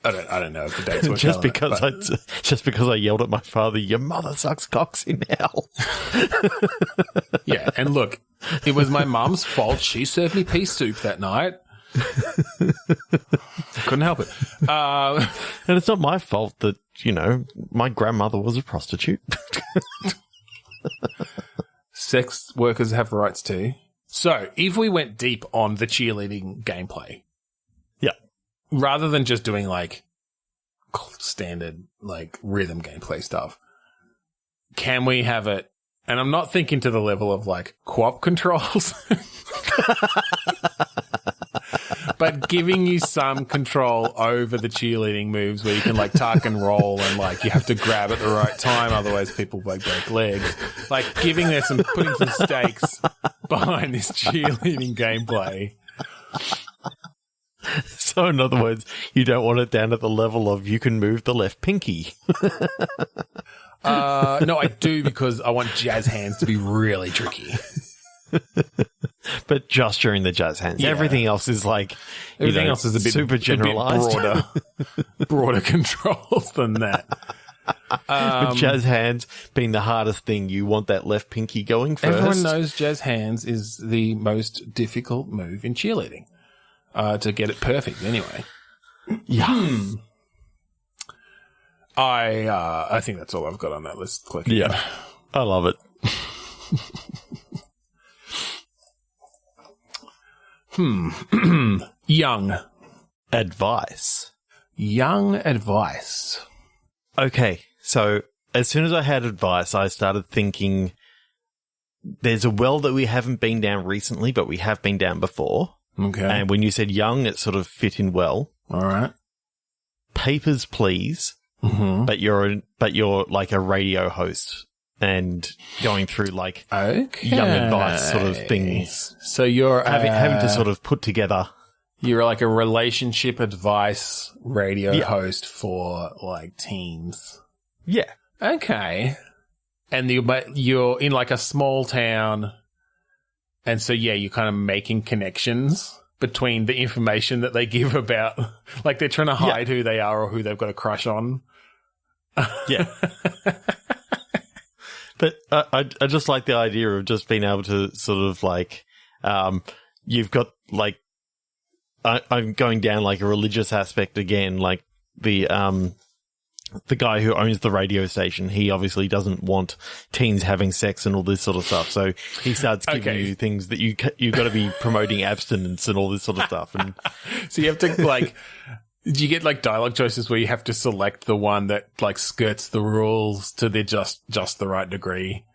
I don't know if the dates were just because I yelled at my father, "Your mother sucks cocks in hell." Yeah, and look, it was my mum's fault. She served me pea soup that night. Couldn't help it. And it's not my fault that, my grandmother was a prostitute. Sex workers have rights too. So, if we went deep on the cheerleading gameplay. Yeah. Rather than just doing standard rhythm gameplay stuff, can we have it? And I'm not thinking to the level of co-op controls. but giving you some control over the cheerleading moves where you can like tuck and roll and like you have to grab at the right time, otherwise people like break legs. Like putting some stakes behind this cheerleading gameplay. So in other words, you don't want it down at the level of you can move the left pinky. No, I do, because I want jazz hands to be really tricky. But just during the jazz hands. Yeah. Everything else is like, everything else is a bit super generalized. A bit broader controls than that. With jazz hands being the hardest thing, you want that left pinky going first. Everyone knows jazz hands is the most difficult move in cheerleading. To get it perfect, anyway. Yeah. I think that's all I've got on that list. Click. Yeah, I love it. Young advice. Young advice. Okay, so as soon as I had advice, I started thinking there's a well that we haven't been down recently, but we have been down before. Okay. And when you said young, it sort of fit in well. All right. Papers, Please. Mm-hmm. But you're like a radio host and going through like young advice sort of things. So you're having to sort of put together. You're like a relationship advice radio host for like teens. Yeah. Okay. And you're in like a small town. And so, yeah, you're kind of making connections between the information that they give about, like they're trying to hide who they are or who they've got a crush on. Yeah. But I just like the idea of just being able to sort of like, you've got like, I'm going down like a religious aspect again, like the guy who owns the radio station, he obviously doesn't want teens having sex and all this sort of stuff. So he starts giving you things that you've got to be promoting abstinence and all this sort of stuff. And so you have to like, do you get like dialogue choices where you have to select the one that like skirts the rules to the just the right degree,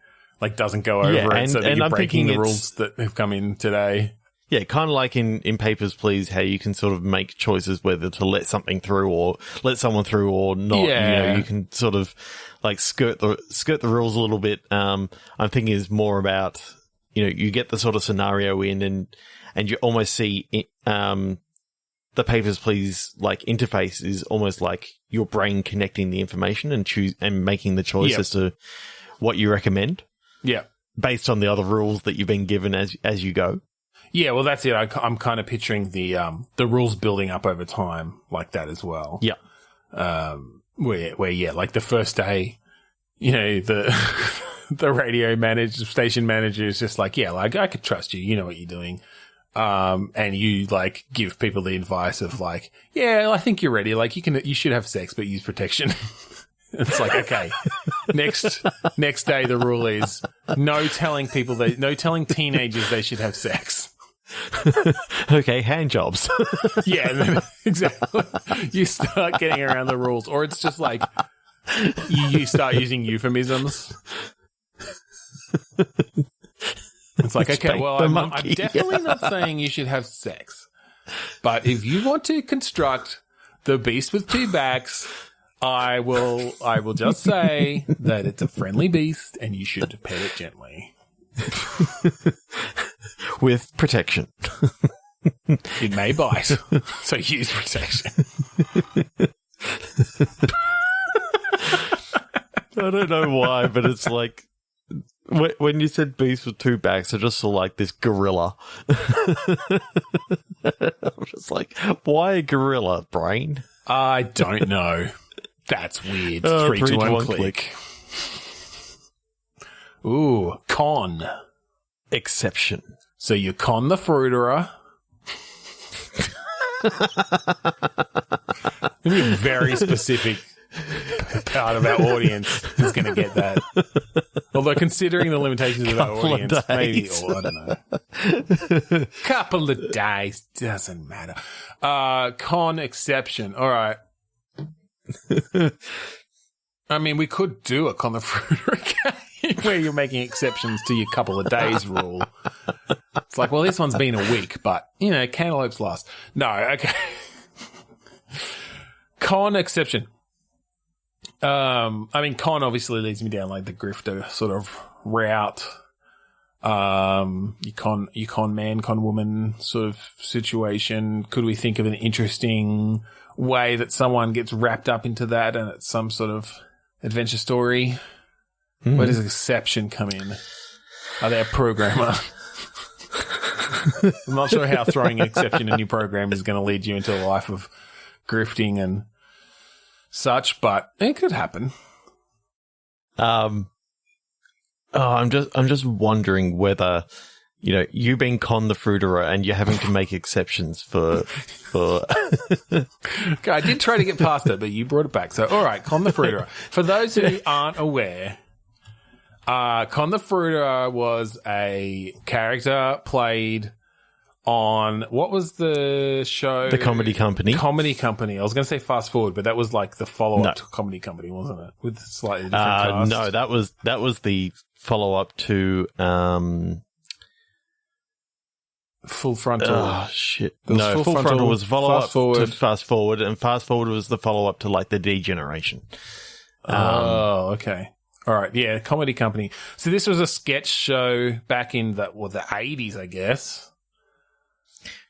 like doesn't go over it, so that you're breaking the rules that have come in today? Yeah, kind of like in Papers, Please, how you can sort of make choices whether to let something through or let someone through or not. Yeah. You know, you can sort of like skirt the rules a little bit. I'm thinking is more about, you know, you get the sort of scenario in and you almost see the Papers, Please like interface is almost like your brain connecting the information and making the choice as to what you recommend. Yeah. Based on the other rules that you've been given as you go. Yeah, well, that's it. I'm kind of picturing the rules building up over time like that as well. Yeah. Where like the first day, you know, the radio station manager is just like, yeah, like I could trust you. You know what you're doing. And you like give people the advice of like, yeah, I think you're ready. Like you should have sex, but use protection. It's like, okay, next day the rule is no telling teenagers they should have sex. Okay, hand jobs. Yeah, exactly. You start getting around the rules, or it's just like you start using euphemisms. It's like, okay, well, I'm definitely not saying you should have sex, but if you want to construct the beast with two backs, I will just say that it's a friendly beast and you should pet it gently. With protection. It may bite, so use protection. I don't know why, but it's like when you said beast with two backs, I just saw like this gorilla. I'm just like, why a gorilla, brain? I don't know. That's weird. 3, 2, 1, click. Ooh, con. Exception. So you con the fruiterer. Be a very specific part of our audience is going to get that. Although considering the limitations of our audience, maybe, or I don't know. Couple of days, doesn't matter. Con exception. All right. I mean, we could do a con the fruiterer game where you're making exceptions to your couple of days rule. It's like, well, this one's been a week, but, cantaloupes last. No, okay. Con exception. Con obviously leads me down like the grifter sort of route. You con man, con woman sort of situation. Could we think of an interesting way that someone gets wrapped up into that and it's some sort of adventure story? Where does exception come in? Are they a programmer? I'm not sure how throwing an exception in your program is going to lead you into a life of grifting and such, but it could happen. I'm just wondering whether, you being Con the fruiterer and you're having to make exceptions for. Okay, I did try to get past it, but you brought it back. So, all right, Con the fruiterer. For those who aren't aware, Con the fruiterer was a character played on, what was the show? The Comedy Company. Comedy Company. I was going to say Fast Forward, but that was like the follow-up to Comedy Company, wasn't it? With slightly different cast. No, that was the follow-up to Full Frontal. Oh, shit. No, Full Frontal was a follow-up to Fast Forward, and Fast Forward was the follow-up to like the D-Generation. Okay. All right, yeah, Comedy Company. So this was a sketch show back in the 80s, I guess.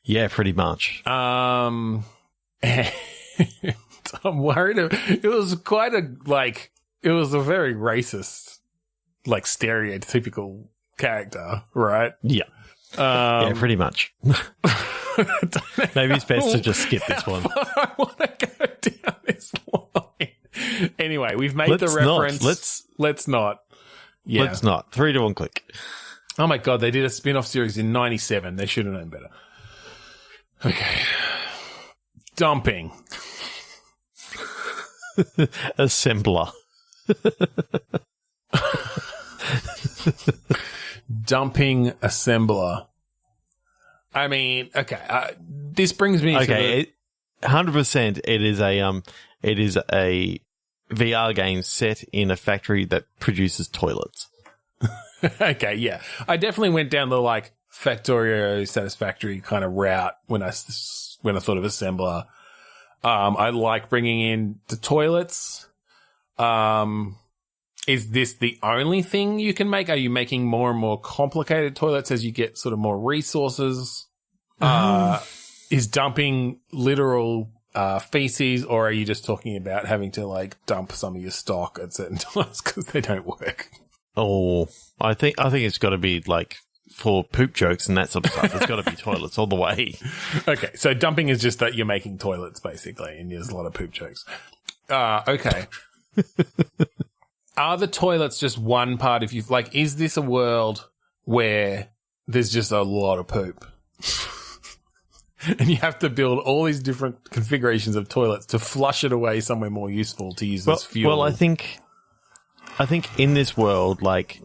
Yeah, pretty much. I'm worried. It was it was a very racist, like stereotypical character, right? Yeah. Yeah, pretty much. Maybe it's best to just skip this one. I want to go down this line. Anyway, we've made the reference. Let's not. Yeah. Let's not. 3, 2, 1, click. Oh my God, they did a spin-off series in 97. They should have known better. Okay. Dumping. Assembler. Dumping assembler. I mean, okay. This brings me to 100%. It is a VR game set in a factory that produces toilets. Okay, yeah. I definitely went down the like Factorio Satisfactory kind of route when I thought of assembler. I like bringing in the toilets. Is this the only thing you can make? Are you making more and more complicated toilets as you get sort of more resources? Is dumping literal feces, or are you just talking about having to like dump some of your stock at certain times because they don't work? Oh, I think it's got to be like for poop jokes and that sort of stuff. It's got to be toilets all the way. Okay, so dumping is just that you're making toilets basically, and there's a lot of poop jokes. Okay. Are the toilets just one part of you? Like, is this a world where there's just a lot of poop? And you have to build all these different configurations of toilets to flush it away somewhere more useful to use as fuel. Well, I think in this world, like,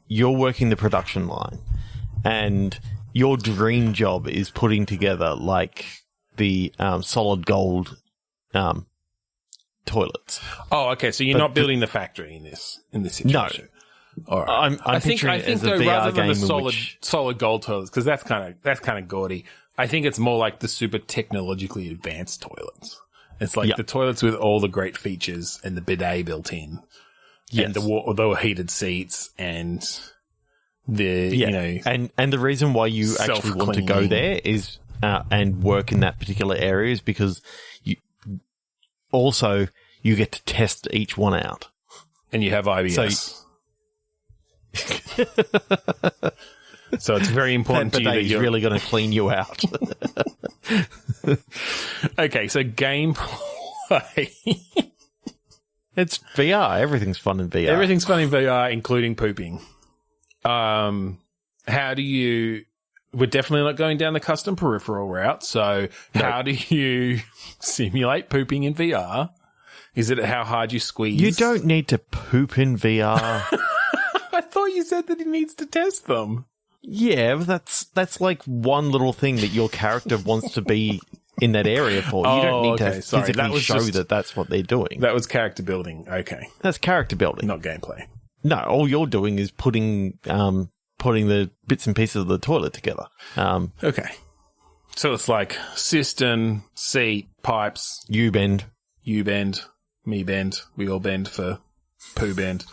you're working the production line and your dream job is putting together, like, the solid gold toilets. Oh, okay. So you're not building the factory in this situation. No. All right. I think though, rather than the solid gold toilets, because that's kind of gaudy. I think it's more like the super technologically advanced toilets. It's like the toilets with all the great features and the bidet built in, and the heated seats and the and the reason why you actually want to go there is and work in that particular area is because you get to test each one out. And you have IBS. So it's very important to you that you're really going to clean you out. Okay, so gameplay. It's VR. Everything's fun in VR. Everything's fun in VR, including pooping. How do you... We're definitely not going down the custom peripheral route, so how do you simulate pooping in VR? Is it how hard you squeeze? You don't need to poop in VR. I thought you said that he needs to test them. Yeah, but that's like one little thing that your character wants to be in that area for. You don't need to physically show that that's what they're doing. That was character building. Okay. That's character building. Not gameplay. No, all you're doing is putting putting the bits and pieces of the toilet together. Okay. So it's like cistern, seat, pipes. You bend, me bend. We all bend for poo bend.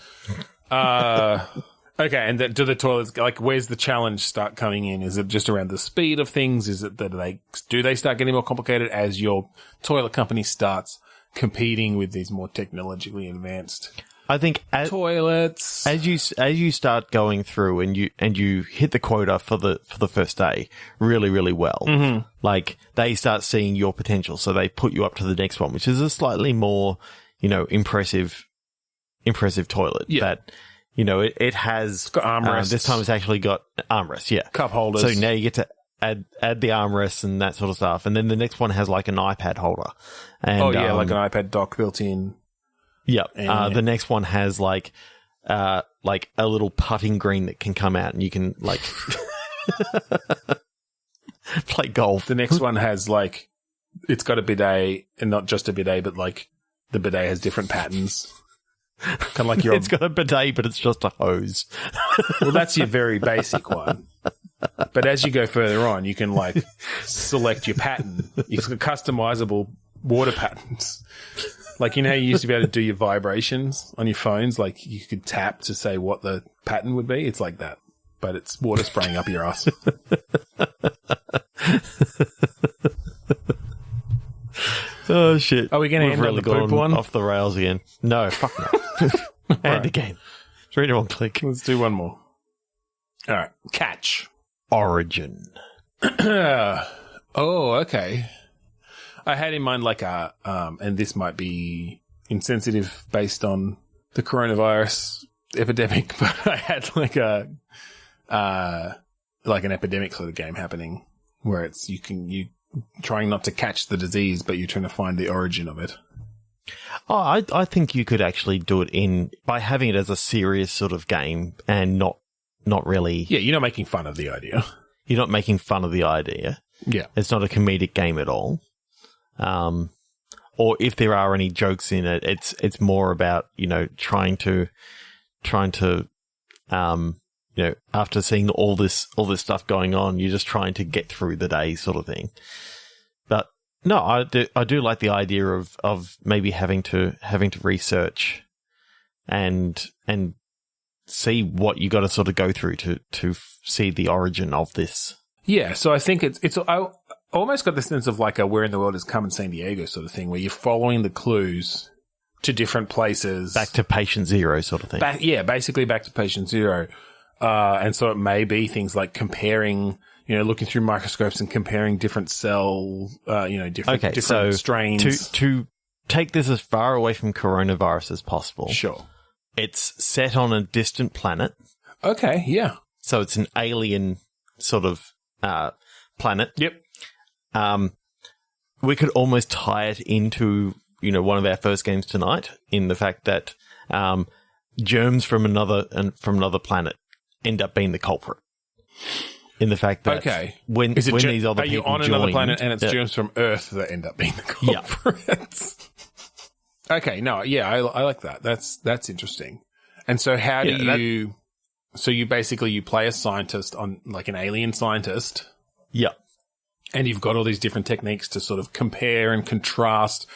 Okay, and do the toilets, like, where's the challenge start coming in? Is it just around the speed of things? Is it that do they start getting more complicated as your toilet company starts competing with these more technologically advanced I think toilets? As you start going through and you hit the quota for the first day really, really well, like, they start seeing your potential, so they put you up to the next one, which is a slightly more, impressive toilet. Yeah. That, it has... It's got armrests. This time it's actually got armrests, yeah. Cup holders. So now you get to add the armrests and that sort of stuff. And then the next one has like an iPad holder. And, like an iPad dock built in. Yep. The next one has like a little putting green that can come out and you can like play golf. The next one has like, it's got a bidet, and not just a bidet, but like the bidet has different patterns. Kind of like it's got a bidet, but it's just a hose. Well, that's your very basic one. But as you go further on, you can like select your pattern. You've got customizable water patterns. Like, how you used to be able to do your vibrations on your phones? Like, you could tap to say what the pattern would be. It's like that. But it's water spraying up your ass. Oh, shit. Are we going to end really on the poop one? Off the rails again. No, fuck no. And right. again. 3, 2, 1, click. Let's do one more. All right. Catch. Origin. Oh, okay. I had in mind like and this might be insensitive based on the coronavirus epidemic, but I had like an epidemic sort of game happening where it's you trying not to catch the disease, but you're trying to find the origin of it. Oh, I think you could actually do it by having it as a serious sort of game and not really. Yeah, you're not making fun of the idea. You're not making fun of the idea. Yeah. It's not a comedic game at all. Or if there are any jokes in it, it's more about, trying to, after seeing all this stuff going on, you're just trying to get through the day sort of thing. But no, I do like the idea of maybe having to research and see what you got to sort of go through to see the origin of this. Yeah. So I think I almost got the sense of like a Where in the World is Carmen Sandiego sort of thing, where you're following the clues to different places. Back to patient zero sort of thing. Basically back to patient zero. And so it may be things like comparing, looking through microscopes and comparing different cells, different strains. To take this as far away from coronavirus as possible. Sure. It's set on a distant planet. Okay, yeah. So it's an alien sort of planet. Yep. We could almost tie it into, one of our first games tonight, in the fact that germs from another planet end up being the culprit. In the fact that when these other people are you on another planet and it's germs from Earth that end up being the culprits? Yeah. Okay, no, yeah, I like that. That's interesting. And so how do you? So you play a scientist on like an alien scientist. Yeah. And you've got all these different techniques to sort of compare and contrast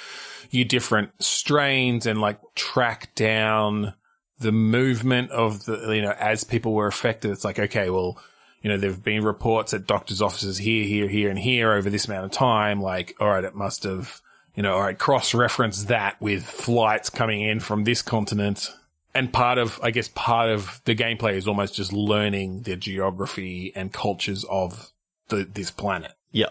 your different strains and like track down the movement of the, as people were affected. It's like, okay, well, there've been reports at doctors' offices here, and here over this amount of time. Like, all right, it must have, all right, cross-reference that with flights coming in from this continent. And part of the gameplay is almost just learning the geography and cultures of this planet. Yeah.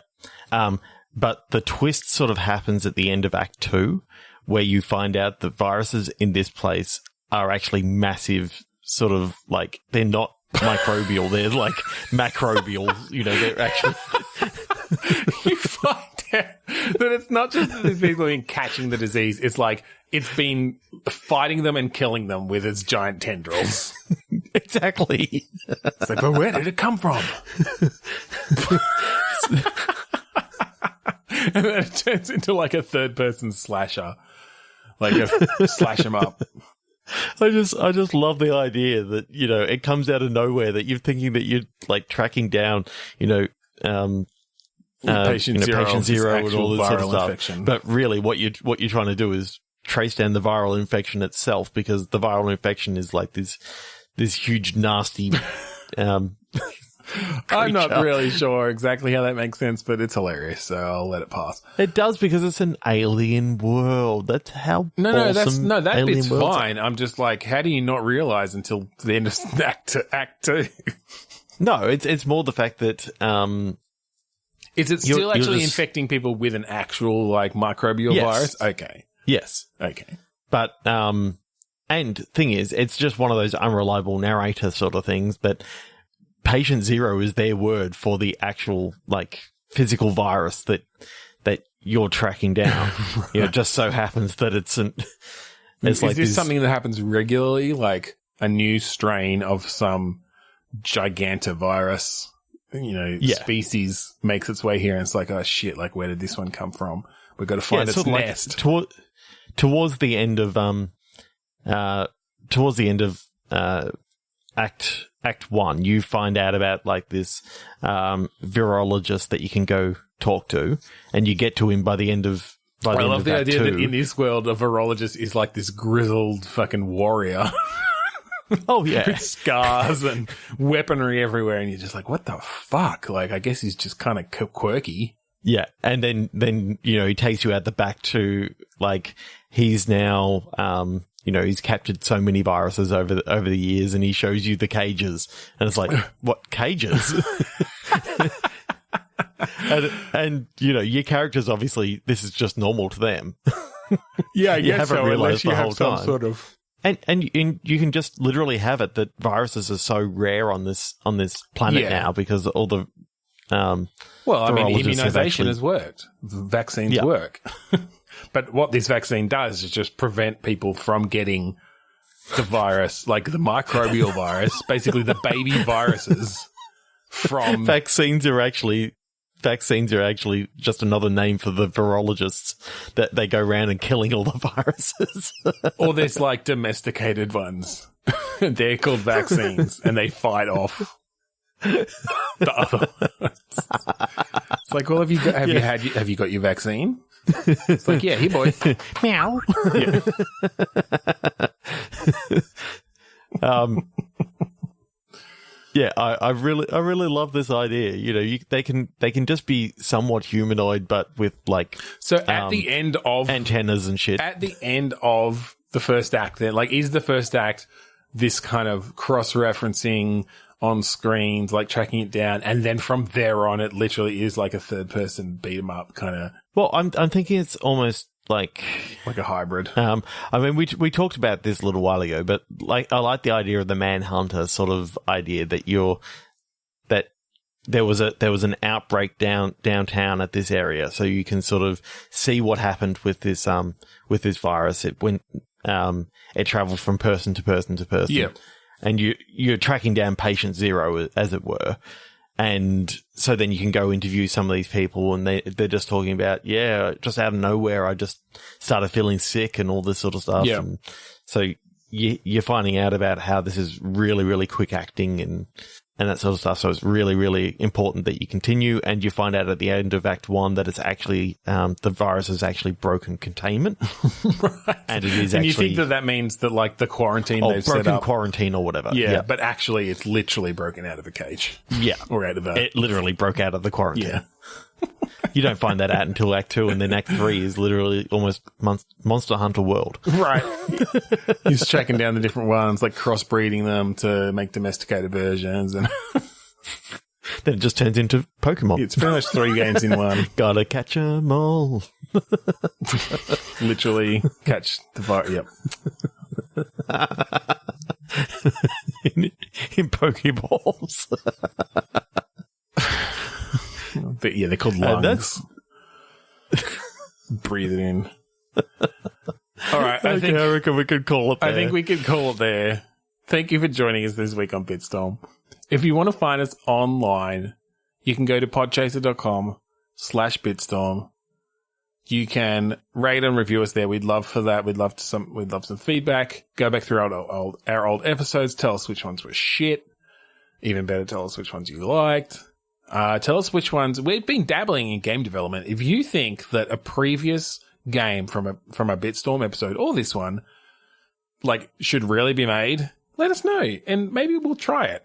But the twist sort of happens at the end of Act 2, where you find out that viruses in this place are actually massive, sort of like, they're not microbial, they're like macrobial, they're actually... You find out that it's not just that these people have been catching the disease, it's like, it's been fighting them and killing them with its giant tendrils. Exactly. It's like, but where did it come from? And then it turns into like a third-person slasher. Like a slash 'em up. I just love the idea that, it comes out of nowhere that you're thinking that you're like tracking down, patient zero and all this sort of stuff. Infection. But really what you're trying to do is trace down the viral infection itself, because the viral infection is like this huge, nasty, I'm not really sure exactly how that makes sense, but it's hilarious, so I'll let it pass. It does, because it's an alien world. That's how that bit's fine. I'm just like, how do you not realize until the end of Act 2? No, it's more the fact that is it still actually infecting people with an actual like microbial virus? Okay. Yes. Okay. But and thing is, it's just one of those unreliable narrator sort of things, but Patient Zero is their word for the actual, like, physical virus that you're tracking down. It just so happens that it's is like this something that happens regularly, like a new strain of some gigantovirus, species makes its way here, and it's like, oh shit, like, where did this one come from? We've got to find its nest. Towards the end of Act 1, you find out about like this virologist that you can go talk to, and you get to him by the end of I love the idea that in this world a virologist is like this grizzled fucking warrior. Oh yeah, with scars and weaponry everywhere, and you're just like, what the fuck? Like, I guess he's just kind of quirky. Yeah, and then he takes you out the back to, like, he's now he's captured so many viruses over the years, and he shows you the cages, and it's like, what cages? and your characters, obviously this is just normal to them. Yeah, I you guess haven't so, realized the whole time. Sort of. And you can just literally have it that viruses are so rare on this planet now, because all the immunization has worked. Vaccines work. But what this vaccine does is just prevent people from getting the virus, like the microbial virus, basically the baby viruses from... Vaccines are actually just another name for the virologists that they go around and killing all the viruses. Or there's like domesticated ones. They're called vaccines, and they fight off the other ones. It's like, well, have you got your vaccine? It's like, yeah, here, boy. Meow. Yeah. I really love this idea. They can just be somewhat humanoid, but with like at the end of antennas and shit. At the end of the first act, then, like, is the first act this kind of cross-referencing on screens, like tracking it down, and then from there on, it literally is like a third-person beat 'em up kind of. Well, I'm thinking it's almost like a hybrid. I mean, we talked about this a little while ago, but like, I like the idea of the Manhunter sort of idea that there was an outbreak downtown at this area, so you can sort of see what happened with this virus. It went it traveled from person to person to person. Yeah. And you're tracking down patient zero, as it were. And so then you can go interview some of these people, and they're just talking about, just out of nowhere, I just started feeling sick and all this sort of stuff. Yeah. And so you're finding out about how this is really, really quick acting and that sort of stuff. So it's really, really important that you continue, and you find out at the end of Act 1 that it's actually, the virus has actually broken containment. Right. And it is and actually... you think that means that, like, the quarantine they've set up... broken quarantine or whatever. Yeah, but actually it's literally broken out of a cage. Yeah. Or out of a... It literally broke out of the quarantine. Yeah. You don't find that out until Act 2, and then Act 3 is literally almost Monster Hunter World. Right. He's tracking down the different ones, like crossbreeding them to make domesticated versions, and then it just turns into Pokemon. It's pretty much 3 games in one. Gotta catch 'em all. Literally catch the virus. Yep. in Pokeballs. But yeah, they're called lungs. Breathe it in. All right, I reckon we could call it there. I think we could call it there. Thank you for joining us this week on Bitstorm. If you want to find us online, you can go to podchaser.com/Bitstorm. You can rate and review us there. We'd love for that. We'd love some feedback. Go back through our old episodes. Tell us which ones were shit. Even better, tell us which ones you liked. Tell us which ones. We've been dabbling in game development. If you think that a previous game from a Bitstorm episode or this one, like, should really be made, let us know, and maybe we'll try it.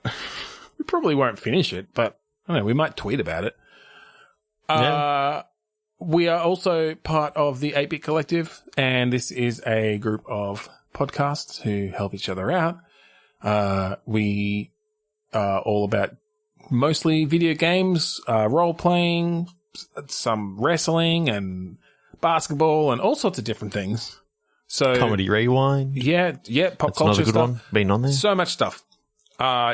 We probably won't finish it, but I don't know. We might tweet about it. We are also part of the 8-Bit Collective, and this is a group of podcasts who help each other out. We are all about mostly video games, role-playing, some wrestling and basketball and all sorts of different things. So Comedy Rewind. Yeah, pop That's culture another good stuff. one. Been on there. So much stuff.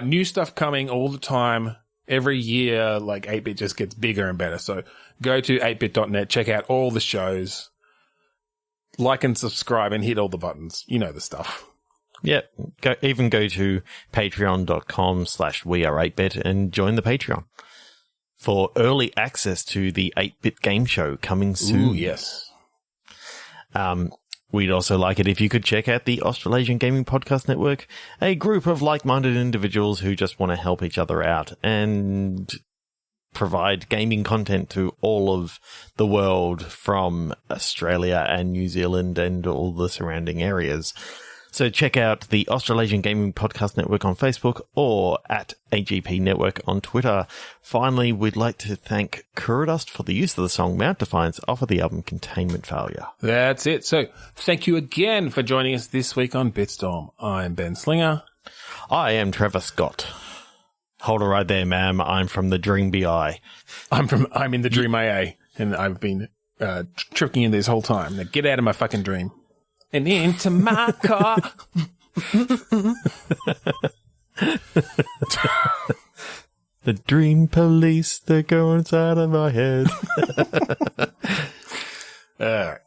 New stuff coming all the time. Every year, like, 8-Bit just gets bigger and better. So go to 8bit.net, check out all the shows, like and subscribe, and hit all the buttons. You know the stuff. Yeah. Go to patreon.com/weare8bit and join the Patreon for early access to the 8-Bit Game Show coming soon. Ooh, yes. We'd also like it if you could check out the Australasian Gaming Podcast Network, a group of like-minded individuals who just want to help each other out and provide gaming content to all of the world from Australia and New Zealand and all the surrounding areas. So check out the Australasian Gaming Podcast Network on Facebook or at AGP Network on Twitter. Finally, we'd like to thank Kuradust for the use of the song Mount Defiance off of the album Containment Failure. That's it. So thank you again for joining us this week on Bitstorm. I'm Ben Slinger. I am Trevor Scott. Hold it right there, ma'am. I'm from the Dream BI. I'm in the Dream AA, and I've been tricking in this whole time. Now get out of my fucking dream. And into my car. The dream police, they go inside of my head. All right.